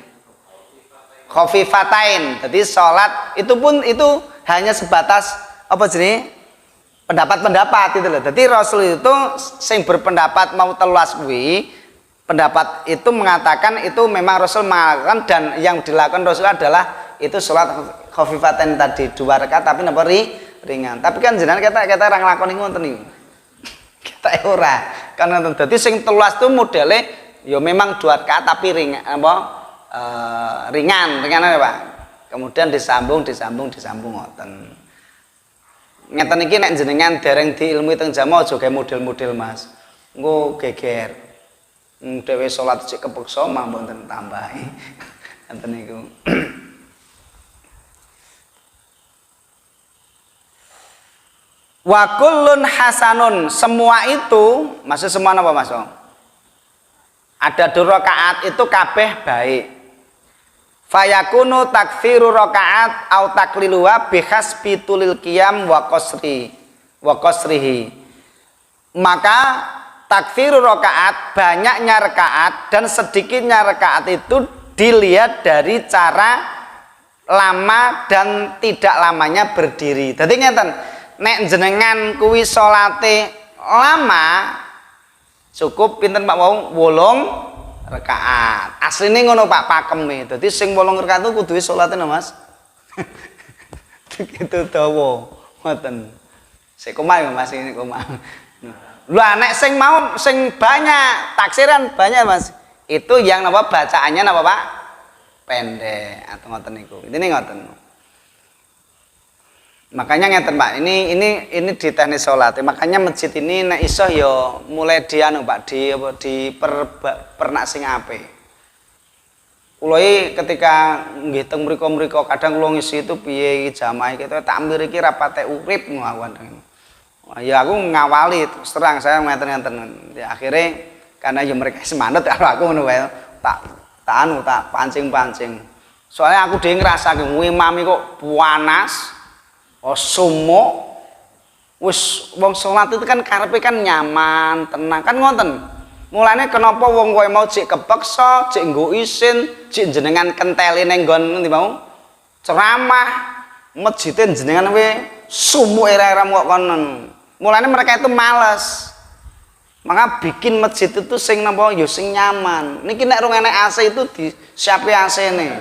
Khafifatain. Jadi salat itu pun itu hanya sebatas apa jenenge? Pendapat-pendapat itu loh. Jadi Rasul itu sing berpendapat mau telulas kuwi pendapat itu mengatakan itu memang Rasul melakukan, dan yang dilakukan Rasul adalah itu sholat khafifatain tadi 2 rakaat tapi napa ringan. Tapi kan jenengan kita orang nglakoni ngoten niku. Kita ora. Kan ngoten. Dadi sing 13 itu modele ya memang 2 rakaat tapi ringan apa ringan ya Pak. Kemudian disambung ngoten. Ngeten iki nek jenengan dereng diilmui teng jamaah aja gawe model-model Mas. Engko geger. Dhewe salat sik kepeksa mawon ten tambahi. Ngoten niku. Wa kullun hasanun, semua itu, maksud semua apa Mas? Ada 2 rakaat itu kabeh baik. Fayakunu takfiru rakaat au takliluha bihasbi tulil qiyam wa qasrihi. Maka takfiru rakaat, banyaknya rakaat dan sedikitnya rakaat itu dilihat dari cara lama dan tidak lamanya berdiri. Dadi ngeten, nek jenengan kuwi salate lama cukup pinten Pak wau 8 rakaat. Asline ngono Pak pakeme. Dadi sing 8 rakaat itu kudu salate no Mas. Begitu dawa. Ngoten. Sik koma ya Mas ini koma. Lah nek sing mau sing banyak taksiran banyak Mas. Itu yang napa bacaannya napa Pak? Pendek atau ngoten niku. Intine ngoten. Makanya ngeten Pak, ini di teknis salat. Makanya masjid ini nek iso ya mulai dianu Pak, di pernak sing apik. Kula ketika nggih teng mriko-mriko kadang kula ngisi itu piye jamaah kita takmir iki rapate urip ngawon. Ya aku ngawali terus terang saya ngeten-ngeten. Ya akhirnya karena ya mereka semangat kalau aku ngono wae tak pancing-pancing. Soalnya aku dhewe ngrasake imam kok panas. Oh sumo wis wong salat itu kan karepe kan nyaman, tenang kan ngoten. Mulane kenapa wong kowe mau cek kepeksa, cek nggo isin, cek jenengan kenteli ning nggon ngendi mau ceramah, masjidin jenengan we sumo era-era kok konon. Mulane mereka itu males. Maka bikin masjid itu sing napa ya sing nyaman. Niki nek rung enek AC itu disiapi AC-ne.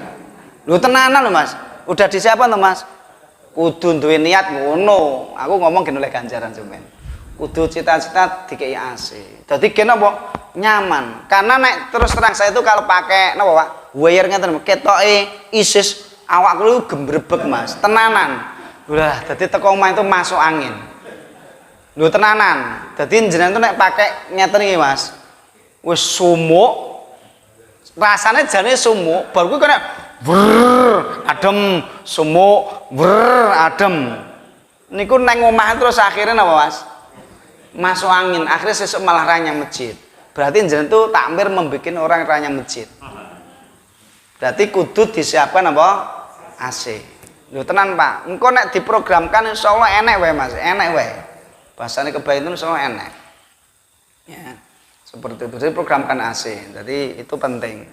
Lho tenanan lho Mas. Udah disiapkan to Mas? Kudu duwe niat ngono. Aku ngomong gini oleh ganjaran cuman. Kudu cita-cita dikei AC. Dadi kene apa? Nyaman. Karena nek terus terang saya itu kalau pakai napa Pak? Wire ngeten ketoke isis awak kuwi gembrebek Mas. Tenanan. Udah dadi teko omah itu masuk angin. Lho tenanan. Dadi jenengan tuh nek pakai ngeten iki Mas. Wis sumuk. Rasane jane sumuk, bar kuwi kena brrr, adem, sumuk, brrr, adem. Niku neng omah terus akhirnya apa Mas? Masuk angin, akhirnya sesuk malah ranyang masjid. Berarti jenengan tuh takmir membuat orang ranyang masjid. Berarti kudu disiapkan apa? AC. Lho tenan Pak, engko nek diprogramkan insyaallah enek wae Mas, enek wae. Bahasane kebaik itu insyaallah enek. Ya. Seperti itu, jadi programkan AC. Jadi itu penting.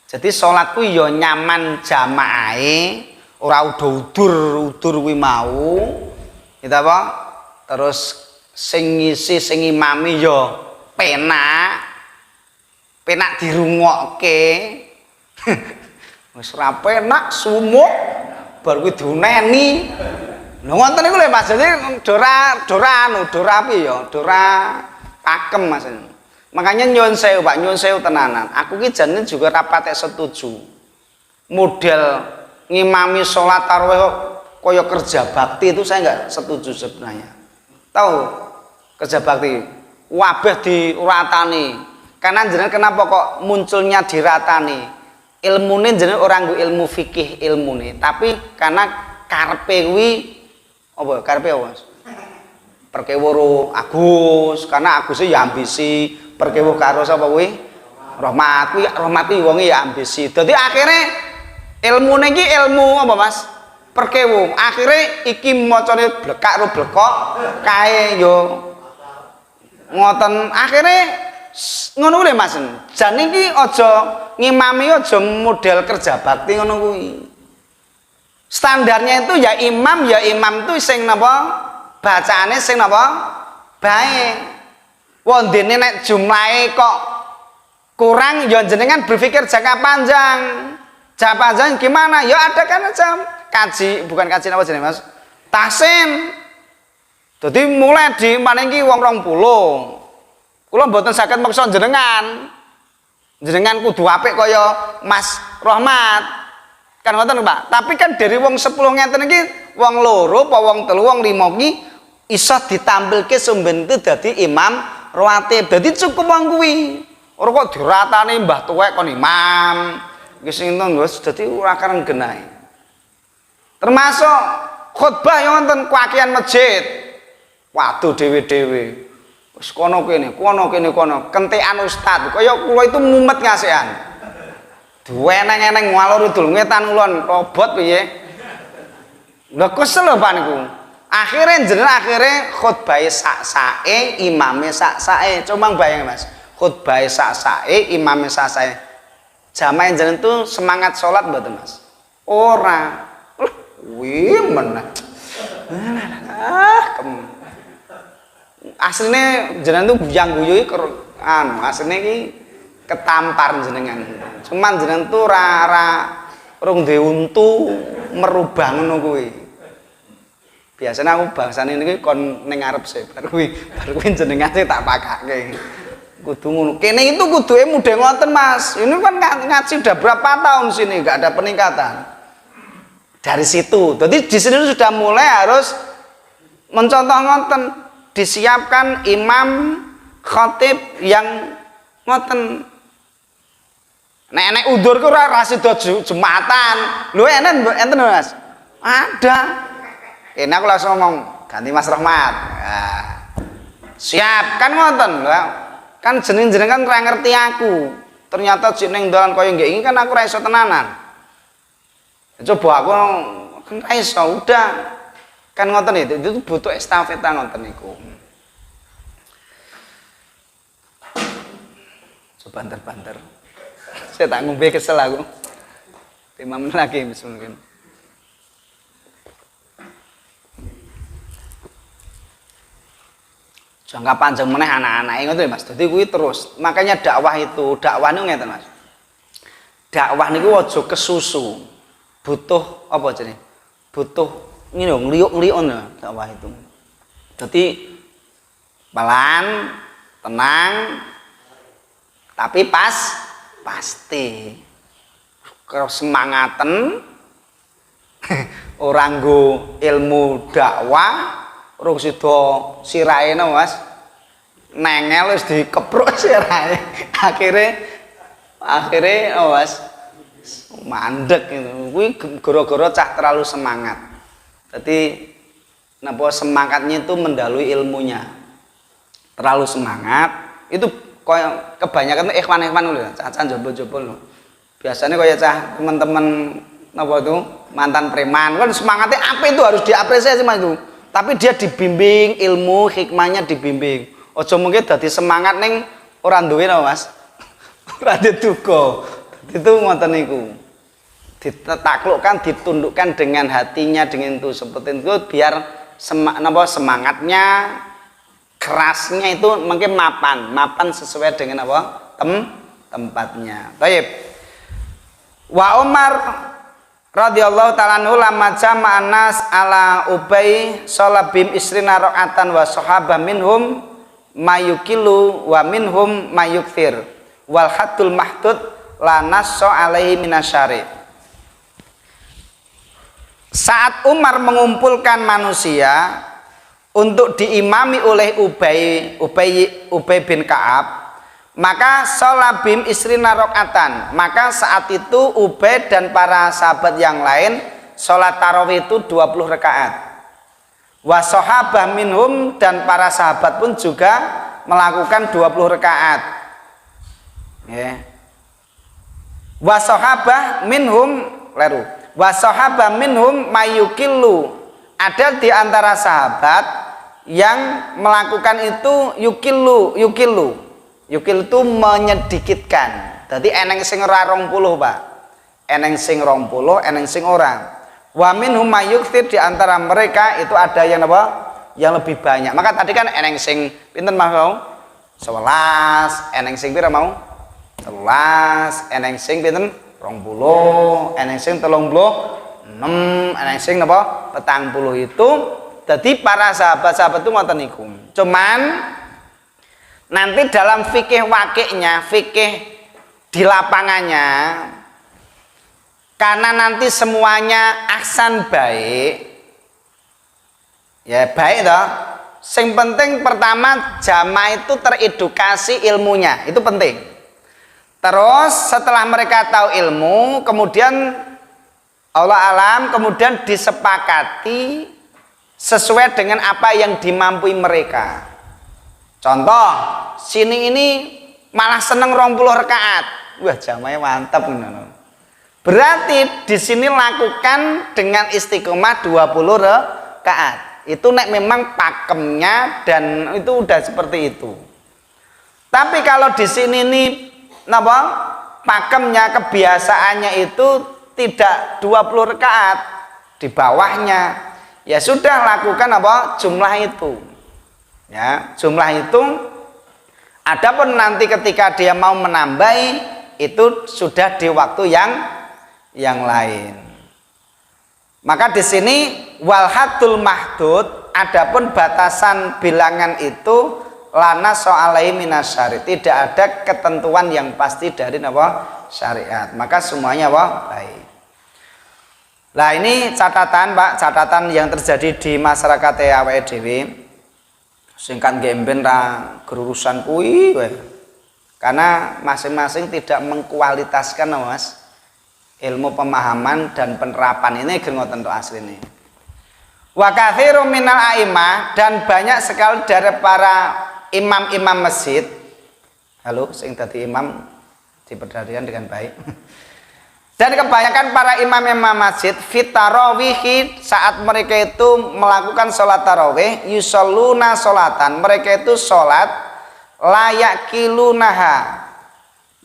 Jadi sholatku yo nyaman jamaahe, ora udur kuwi mau. Gitu apa? Terus sing ngisi sing imami yo penak dirungokke. Wis ora penak sumuk bar kuwi diuneni. Lho ngoten niku lho Mas. Jadi dora piye ya? Dora pakem Mas. Makanya nyuwun sewu Pak, nyuwun sewu tenanan. Aku ki jane juga rapatek setuju. Model ngimami sholat tarawih kaya kerja bakti itu saya nggak setuju sebenarnya. Tahu kerja bakti wabeh diratani. Karena jenengan kenapa kok munculnya diratani? Ilmune jenengan orang nggo ilmu fikih ilmune, tapi karena karepe kuwi apa karepe apa? Perkeworo Agus, karena Agusnya ya ambisi perkewuh karo sapa kuwi? Rahmat kuwi wonge ya ambisi. Dadi akhirnya ilmune iki ilmu apa Mas? Perkewuh. Akhirnya iki macane blekak ro blekok kae yo ngoten. Akhirnya ngono kuwi Mas. Jan iki aja ngimami aja model kerja bakti ngono kuwi. Standarnya itu ya imam itu sing napa? Bacaane sing napa? Baik. Wondene nek jumlahe kok kurang ya jenengan berpikir jangka panjang. Jangka panjang gimana? Ya ada kan macam kaji, bukan kaji apa jenenge Mas? Tahsin. Dadi mulai di manengki wong 20. Kula mboten saged meksa jenengan. Jenengan kudu apik kaya Mas Rahmat. Kan ngoten Pak. Tapi kan dari wong 10 ngeten iki wong loro apa wong telu wong 5 ki iso ditampilke sumben itu dadi imam rawatib. Dadi cukup wong kuwi. Ora kok diratani mbah tuwek kon imam. Iki sing ngono wis dadi ora karen genahe. Termasuk khutbah yang wonten kuakian masjid. Waduh dhewe-dhewe. Wis kono kene, kono. Kentekan ustaz. Kaya kula itu mumet ngasehan. Duweneng-eneng ngalor idul ngetan ulun robot piye. Lha kesel lho Pak niku. Akhire khutbah sak-sake, imame sak-sake. Cuma bayang Mas. Khutbah sak-sake, imame sak-sake. Jamaah jenengan tuh semangat salat mboten Mas? Ora. Wih meneh. Asline jenengan tuh guyang guyu iki asline iki ketampar jenengan. Cuman jenengan tuh rung duwe untu merubah ngono kuwi. Biasanya aku bangsane niki kon ning ngarep sih bar kuwi jenengan sih tak pakake. Kudu ngono. Kene itu kuduke mudhe ngoten Mas. Ini kan ngaji udah berapa tahun sini enggak ada peningkatan. Dari situ. Jadi di sini sudah mulai harus mencontoh ngoten, disiapkan imam khatib yang ngoten. Nek udur ku ora rasido jumatan. Lho enten Mas? Ada. Kene aku langsung ngomong, ganti Mas Rahmat. Nah, siap kan ngoten lho. Kan jeneng-jeneng kan ora ngerti aku. Ternyata jeneng dalan kaya nggih iki kan aku ora iso tenanan. Coba aku kan ora iso udah. Kan ngoten itu butuh estafeta ngoten niku. Coba banter-banter. Saya tak ngombe kesel aku. 5 menit lagi mungkin. Jangka panjang meneh anak-anake ngoten Mas. Dadi kuwi terus. Makanya dakwah niku ngeten Mas. Dakwah niku aja kesusu. Butuh apa jenenge? Butuh ngene ngliuk-ngliuk dakwah itu. Dadi pelan, tenang, tapi pasti. Kesemangaten ora nggo ilmu dakwah rung sida sirahe Mas. Nengel wis dikepruk sirahe. Akhire Mas mandek gitu. Kuwi gara-gara cah terlalu semangat. Jadi napa semangatnya itu mendalui ilmunya. Terlalu semangat itu kaya kebanyakan ikhwan-ikhwan lho, cah-cah jopo-jopo lho. Biasanya kaya cah teman-teman napa itu mantan preman kan semangatnya apa itu harus diapresiasi Mas itu. Tapi dia dibimbing ilmu hikmahnya dibimbing. Aja mungkin dadi semangat ning ora duwe Mas. Ora duga. Itu ngoten niku. Ditaklukkan, ditundukkan dengan hatinya dengan itu seperti itu biar semangatnya kerasnya itu mungkin mapan sesuai dengan apa tempatnya. Baik. Wa Umar radhiyallahu ta'ala anhu lamma jama'a nas ala Ubay sholabim isrina rakaatan wa sahabah minhum mayukilu wa minhum mayukthir wal haddul mahdud la nasso alaihi minasyari. Saat Umar mengumpulkan manusia untuk diimami oleh Ubay bin Ka'ab, maka sholabim isrina rakaatan. Maka saat itu Ubay dan para sahabat yang lain sholat tarawih itu 20 rakaat. Wa sahabah minhum dan para sahabat pun juga melakukan 20 rakaat. Ya. Wa sahabah minhum leru. Wa sahabah minhum mayukilu. Ada di antara sahabat yang melakukan itu yukilu. Yukil itu menyedikitkan. Jadi eneng sing ora 20 Pak. Eneng sing 20, eneng sing ora. Wa minhum mayukthir, di antara mereka itu ada yang apa? Yang lebih banyak. Maka tadi kan eneng sing pinten mau? 11, eneng sing pira mau? 13, eneng sing pinten 20, eneng sing 36, eneng sing napa 40 itu. Jadi para sahabat-sahabat itu ngoten niku. Cuman nanti dalam fikih wakiknya, fikih di lapangannya, karena nanti semuanya aksan baik, ya baik toh. Sing penting pertama jamaah itu teredukasi ilmunya, itu penting. Terus setelah mereka tahu ilmu, kemudian Allah alam, kemudian disepakati sesuai dengan apa yang dimampui mereka. Contoh, sini ini malah seneng 20 rakaat. Wah, jamaahnya mantap. Berarti di sini lakukan dengan istiqomah 20 rakaat. Itu nek memang pakemnya dan itu udah seperti itu. Tapi kalau di sini nih napa? Pakemnya, kebiasaannya itu tidak 20 rakaat, di bawahnya ya sudah lakukan apa? Jumlah itu. Ya, jumlah itu. Adapun nanti ketika dia mau menambahi itu sudah di waktu yang lain. Maka di sini wal haddul mahdud, adapun batasan bilangan itu lana so'alai minasyari, tidak ada ketentuan yang pasti dari apa? Syariat. Maka semuanya apa? Baik. Nah, ini catatan, Pak, catatan yang terjadi di masyarakat awake dhewe. Singkat gemben ra gerurusan kuwi wae. Karena masing-masing tidak mengkualitaskan Mas ilmu pemahaman dan penerapan ini ngoten to asline. Wa katsirum minal a'immah, dan banyak sekali dari para imam-imam masjid. Halo, sing dadi imam diperhatikan dengan baik. Dan kebanyakan para imam-imam masjid fit tarawih, saat mereka itu melakukan sholat tarawih, yusalluna sholatan, mereka itu sholat layak kilunaha,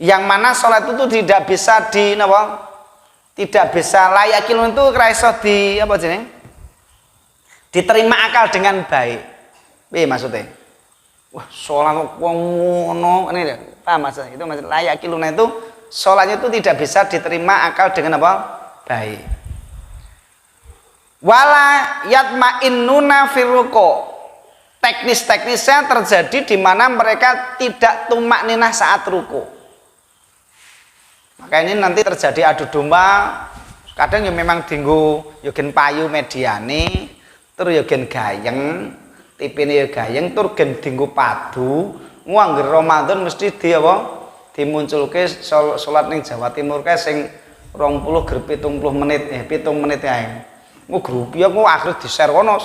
yang mana sholat itu tidak bisa di apa? Tidak bisa layak kilun itu raiso di apa jeneng? Diterima akal dengan baik. Piye maksudnya? Wah, sholat wong ngono, ini paham maksudnya? Itu maksud layak kiluna itu sholatnya itu tidak bisa diterima akal dengan apa? Baik. Wala yatma'innuna firruko. Teknis-teknisnya terjadi di mana mereka tidak tumak ninah saat ruku. Maka ini nanti terjadi adu domba. Kadang ya memang dinggo yogen payu mediane, tur yogen gayeng, tipine ya gayeng, tur gen dinggo padu. Ngangger Ramadan mesti di apa? Dimunculke salat ning Jawa Timur kae sing 20 ger 70 menit 7 menit ae. Mu grup ya ku akhire di-share kono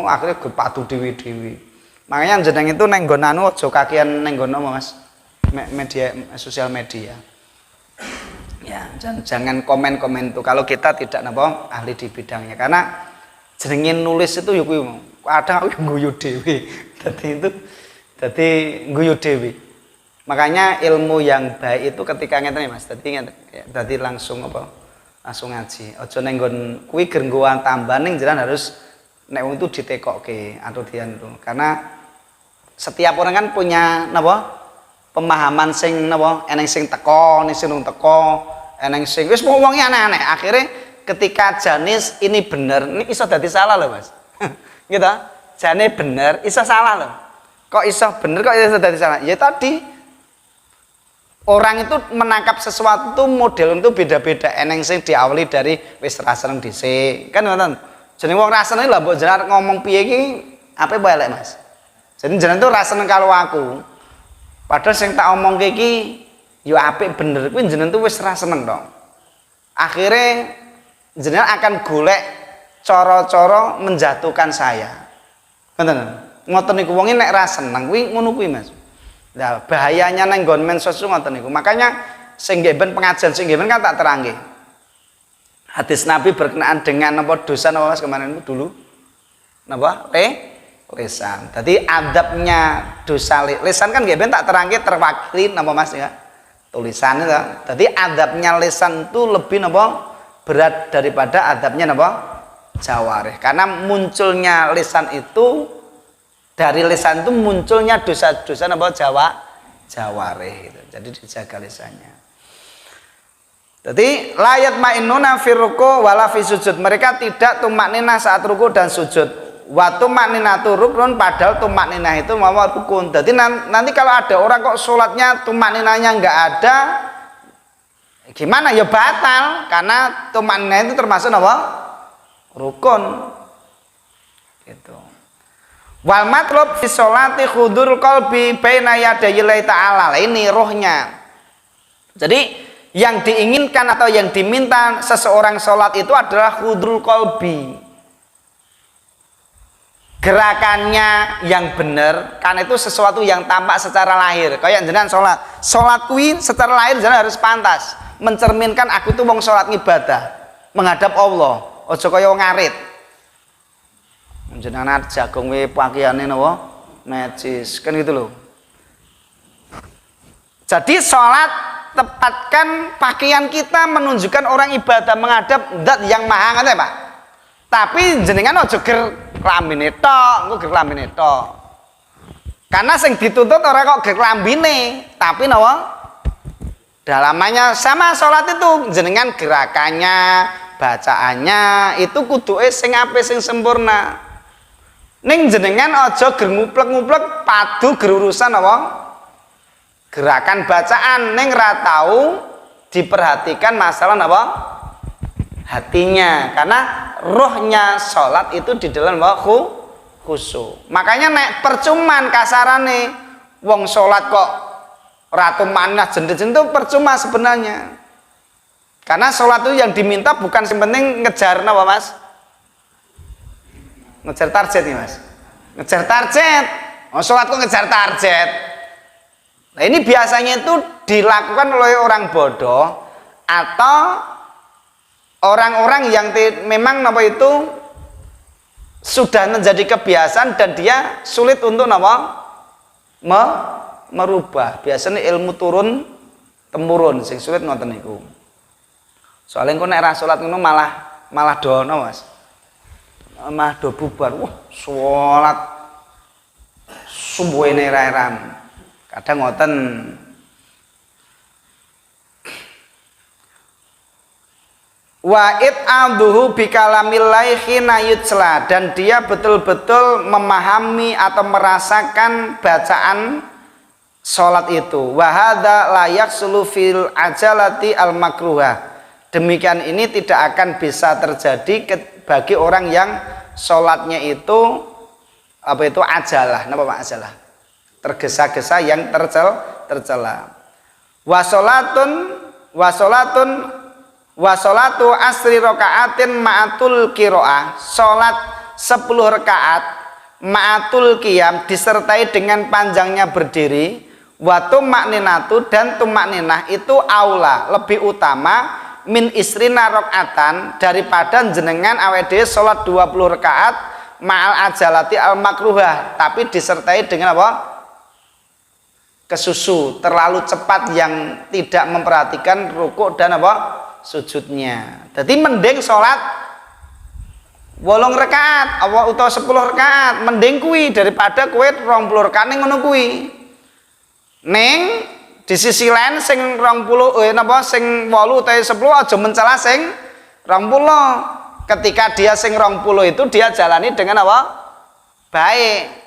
akhire ger padu dewi-dewi. Makanya jeneng itu neng nggon anu aja kakean neng nggon Mas. Media sosial media. Ya, jangan komen-komen itu kalau kita tidak napa ahli di bidangnya, karena jenenge nulis itu ya kuwi kadang aku guyu dhewe. Dadi guyu dhewe. Makanya ilmu yang baik itu ketika ngeten Mas, dadi langsung apa? Langsung ngaji. Aja ning nggon kuwi ger nggowan tambahan ning jenengan harus nek wong itu ditekokke atau dian itu. Karena setiap orang kan punya napa? Pemahaman sing napa? Eneng sing teko, ning sing teko, eneng sing wis wong aneh-aneh. Akhirnya ketika janis ini bener, ini iso dadi salah loh Mas. Gitu. Jane bener, iso salah loh. Kok iso bener, kok iso dadi salah? Ya tadi orang itu menangkap sesuatu model itu beda-beda. Eneng sing diawali dari wis ra seneng dhisik. Kan ngoten. Jeneng wong ra seneng lha mbok jenengan ngomong piye iki ape bae elek Mas. Jadi jenengan tuh ra seneng kalau aku. Padahal sing tak omongke iki ya apik bener kuwi jenengan tuh wis ra seneng dong. Akhirnya jenengan akan golek cara-cara menjatuhkan saya. Ngoten. Ngoten niku wong nek ra seneng kuwi ngono kuwi Mas. Nah, bahayanya nang nggon mensos ngoten niku. Makanya sing nggen pengajian sing nggen kan tak terangke. Hadis Nabi berkenaan dengan apa dosa apa Mas kemarin itu dulu? Napa? Lisan. Jadi adabnya dosa lisan kan nggen tak terangke terwakili napa Mas ya? Tulisan itu. Jadi adabnya lisan itu lebih napa berat daripada adabnya napa jawarih. Karena munculnya lisan itu dari lisan itu munculnya dosa-dosa napa jawarih gitu. Jadi dijaga lisannya. Jadi layat ma'innuna fi ruku wala fi sujud. Mereka tidak tumak ninah saat ruku dan sujud. Wa tumak ninah rukun, padahal tumak ninah itu mau rukun. Jadi nanti kalau ada orang kok sholatnya tumak ninahnya nggak ada, gimana ya batal, karena tumak ninah itu termasuk apa? Rukun. Gitu. Wal matlub fi sholati khudurul qalbi baina yadayillahi ta'ala. Ini rohnya. Jadi yang diinginkan atau yang diminta seseorang sholat itu adalah khudrul qalbi, gerakannya yang benar, karena itu sesuatu yang tampak secara lahir. Kayak jenengan sholat kuwi secara lahir jenengan harus pantas mencerminkan aku itu wong sholat ibadah menghadap Allah, ojo kaya wong ngarit jenengan jagung we pakaiane napa necis kan gitu loh. Jadi sholat tepatkan pakaian kita menunjukkan orang ibadah menghadap zat yang maha ngene Pak. Tapi jenengan aja ger klambine tok, engko ger klambine tok. Karena sing dituntut ora kok ger klambine, tapi napa? Dalamannya sama salat itu jenengan gerakannya, bacaannya itu kuduke sing apik sing sempurna. Ning jenengan aja ger nguplek-nguplek padu ger urusan apa? Gerakan bacaan neng ratau diperhatikan masalah apa hatinya, karena rohnya sholat itu di dalam khusyuk. Makanya nek percuman kasarane wong sholat kok ratu manah jendet-jendet itu percuma sebenarnya, karena sholat itu yang diminta bukan yang penting ngejar apa Mas, ngejar target nih Mas, ngejar target. Oh, sholat kok ngejar target. Nah ini biasanya itu dilakukan oleh orang bodoh atau orang-orang yang memang apa itu sudah menjadi kebiasaan dan dia sulit untuk apa merubah. Biasanya ilmu turun temurun sing sulit ngoten niku. Soalnya engko nek ra salat ngono malah dono Mas. Malah do bubar. Wah, salat subuhene ra eran. Kadang ngoten. Wa it'aduhu bikalamillahi khina yutsla, dan dia betul-betul memahami atau merasakan bacaan sholat itu. Wa hadza la yaksulu fil ajalati al makruha. Demikian ini tidak akan bisa terjadi bagi orang yang sholatnya itu apa itu ajalah. Napa Pak ajalah? Tergesa-gesa yang tercela. Wasolatu asri rakaatin ma'atul kiroah. Sholat 10 rakaat ma'atul qiyam disertai dengan panjangnya berdiri. Wa tumakninatu, dan tumakninah itu aula, lebih utama min isrina rakaatan, daripada jenengan awede sholat 20 rakaat ma'al ajalati al makruhah, tapi disertai dengan apa? Kesusu, terlalu cepat yang tidak memperhatikan rukuk dan apa? Sujudnya. Jadi mending sholat 8 rakaat atau 10 rakaat, mending kuwi daripada kowe 20 rakaat ning ngono kuwi. Ning di sisi lain sing 20 sing 8 utawa 10 aja mencela sing 20. Ketika dia sing 20 itu dia jalani dengan apa? Baik.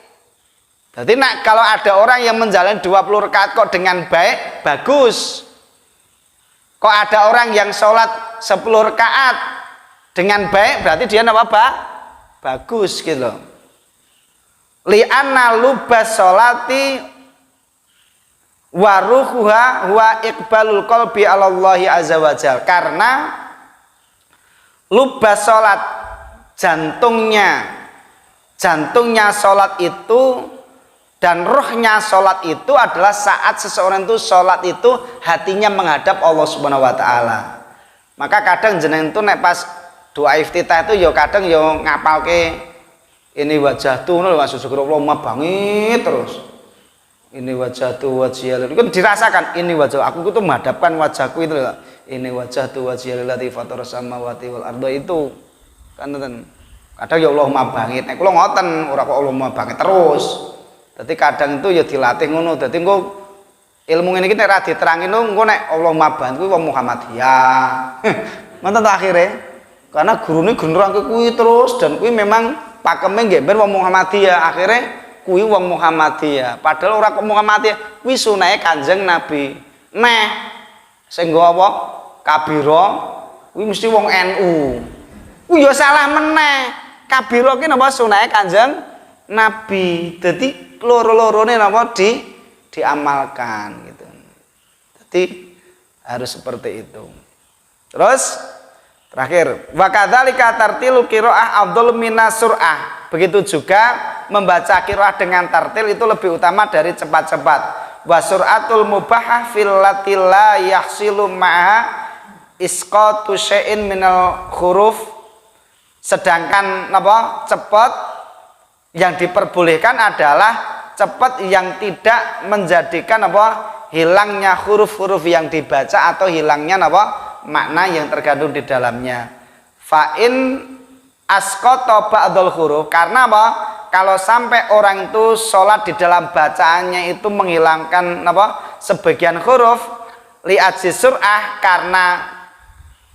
Jadi kalau ada orang yang menjalani 20 rakaat kok dengan baik, bagus. Kok ada orang yang sholat 10 rakaat dengan baik, berarti dia apa? Bagus gitu. Li'anna lubas sholati waruhuha wa iqbalul qalbi alallahi azza wajal. Karena lubas sholat, jantungnya sholat itu dan rohnya sholat itu adalah saat seseorang itu sholat itu hatinya menghadap Allah Subhanahu Wa Taala. Maka kadang jenengan itu nek pas doa iftitah itu ya kadang ya ngapalke ini wajah tuh Mas subhanallah banget terus. Ini wajah tuh wajhiyal itu kan dirasakan, ini wajah aku itu menghadapkan wajahku itu loh. Ini wajah tuh wajhiyal lati fatar samawati wal arda itu kan kadang ya Allahumma banget. Nek kula ngoten ora kok Allahumma banget terus. Jadi kadang itu ya dilatih ngono. Jadi engko Ilmu ngene iki nek ra diterangin engko nek Allahumma ban kuwi wong Muhammadiyah. Ngoten to akhire. Karena gurune generangke kuwi terus dan kuwi memang pakeme nggih ben wong Muhammadiyah. Akhire kuwi wong Muhammadiyah. Padahal ora kok Muhammadiyah, kuwi sunahe Kanjeng Nabi. Neh sing nggo apa? Kabira kuwi mesti wong NU. Kuwi ya salah meneh. Kabira ki napa sunahe Kanjeng Nabi. Dadi loro-lorone napa diamalkan gitu. Jadi harus seperti itu. Terus terakhir, wa kadzalika tartilu qiraah afdhalu minas sur'ah. Begitu juga membaca qiraah dengan tartil itu lebih utama dari cepat-cepat. Wa sur'atul mubahah fil latilla yahsilu ma'a isqatu syai'in minal huruf. Sedangkan napa cepat yang diperbolehkan adalah cepat yang tidak menjadikan apa hilangnya huruf-huruf yang dibaca atau hilangnya apa makna yang terkandung di dalamnya. Fa'in asqata ba'dul huruf, karena apa? Kalau sampai orang itu sholat di dalam bacaannya itu menghilangkan apa sebagian huruf li ajzi sur'ah, karena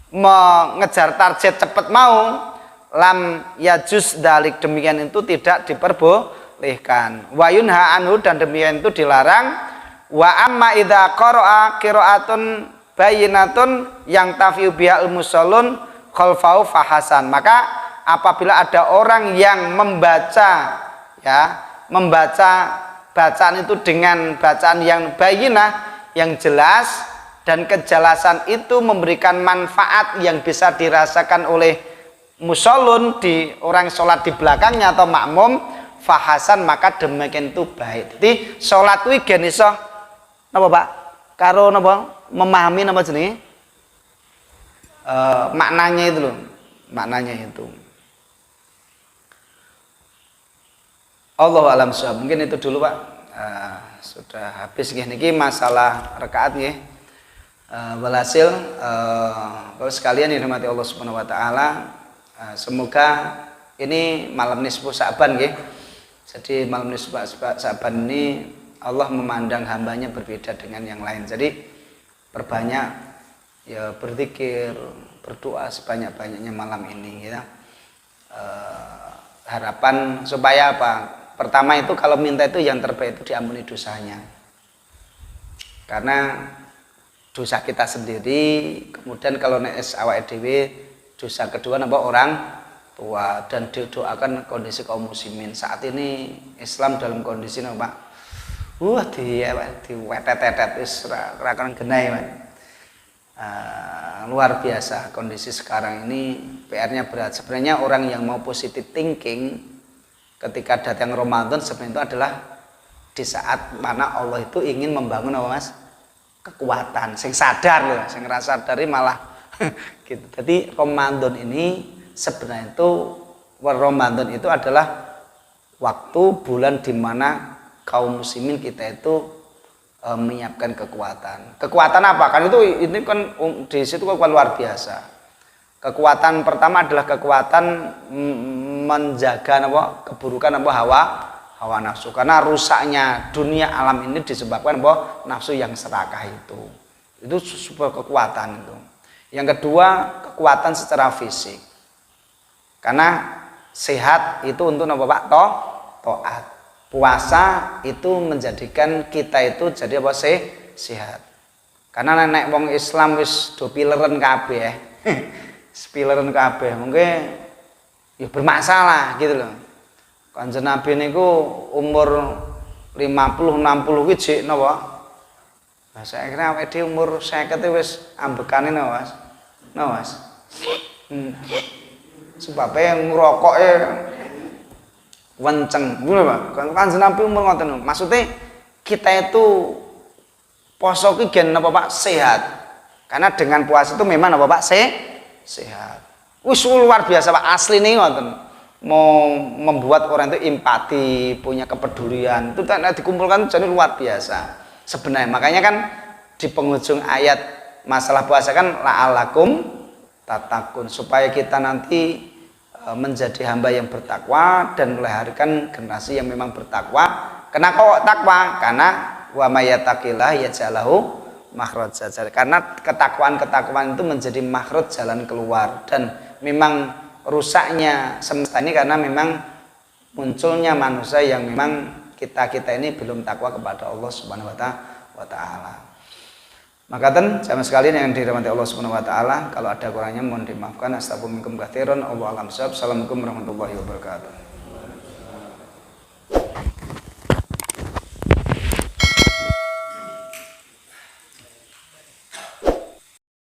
mengejar target cepat mau, lam yajuz dalik, demikian itu tidak diperbolehkan. Wa yunha anhu, dan demikian itu dilarang. Wa amma idza qara'a qira'atun bayyinatun yang tafi'u bihal musallun khalfahu fahasan, maka apabila ada orang yang membaca bacaan itu dengan bacaan yang bayyinah, yang jelas, dan kejelasan itu memberikan manfaat yang bisa dirasakan oleh musallun, di orang sholat di belakangnya atau makmum, fahasan, maka demikian itu baik. Jadi sholat kuwi gen iso napa Pak? Karo napa? Memahami napa jenenge? Maknanya itu loh. Maknanya itu. Allahu a'lam bishawab. Mungkin itu dulu Pak. Sudah habis nggih niki masalah rakaat nggih. Walhasil kalau sekalian yang dirahmati Allah Subhanahu wa taala, semoga ini malam nisfu Sa'ban nggih. Jadi malam nisfu Sa'ban ini Allah memandang hambanya berbeda dengan yang lain. Jadi perbanyak ya berzikir, berdoa sebanyak-banyaknya malam ini ya. Harapan supaya apa? Pertama itu kalau minta itu yang terbaik itu diampuni dosanya. Karena dosa kita sendiri, kemudian kalau nek awake dhewe, dosa kedua napa orang tua, dan didoakan kondisi kaum muslimin saat ini. Islam dalam kondisi napa? Diwetet-wetet wis ora kan genah Pak. Luar biasa kondisi sekarang ini, PR-nya berat. Sebenarnya orang yang mau positive thinking ketika datang Ramadan sebenarnya itu adalah di saat mana Allah itu ingin membangun apa Mas? Kekuatan, sing sadar loh, sing ngerasa dari malah gitu. Jadi Ramadan ini sebenarnya itu adalah waktu bulan di mana kaum muslimin kita itu menyiapkan kekuatan. Kekuatan apa? Kan itu ini kan di situ kan luar biasa. Kekuatan pertama adalah kekuatan menjaga keburukan hawa nafsu. Karena rusaknya dunia alam ini disebabkan nafsu yang serakah itu. Itu sebuah kekuatan itu. Yang kedua, kekuatan secara fisik. Karena sehat itu untuk Pak? Taat. Puasa itu menjadikan kita itu jadi apa sehat. Karena nenek wong Islam wis do pileren kabeh. Pileren kabeh mungkin ya bermasalah gitu loh. Kanjeng Nabi niku umur 50 60 kuwi jek napa? Lah saiki awake dhewe umur 50 wis ambekane napa, Mas? Napa, Mas? Sebabnya ngerokoke wenceng, ngono Pak. Kanjeng Nabi umur ngoten. Maksudnya kita itu poso ki gen napa Pak? Sehat. Karena dengan puasa itu memang napa Pak? Sehat. Wis luar biasa Pak, asline ngoten. Mau membuat orang itu empati, punya kepedulian. Itu dikumpulkan jadi luar biasa. Sebenarnya makanya kan di penghujung ayat masalah puasa kan la'alakum tatakun, supaya kita nanti menjadi hamba yang bertakwa dan melahirkan generasi yang memang bertakwa. Kenapa kok takwa? Karena wa mayatakillah yaj'alahu makhraja. Karena ketakwaan-ketakwaan itu menjadi makhraj, jalan keluar. Dan memang rusaknya semesta ini karena memang munculnya manusia yang memang kita ini belum takwa kepada Allah Subhanahu wa taala. Maka jamaah sekalian yang dirahmati Allah Subhanahu wa taala, kalau ada kurangnya mohon dimaafkan. Astagfirullahaladzim katsiran. Allahu a'lam. Assalamualaikum warahmatullahi wabarakatuh.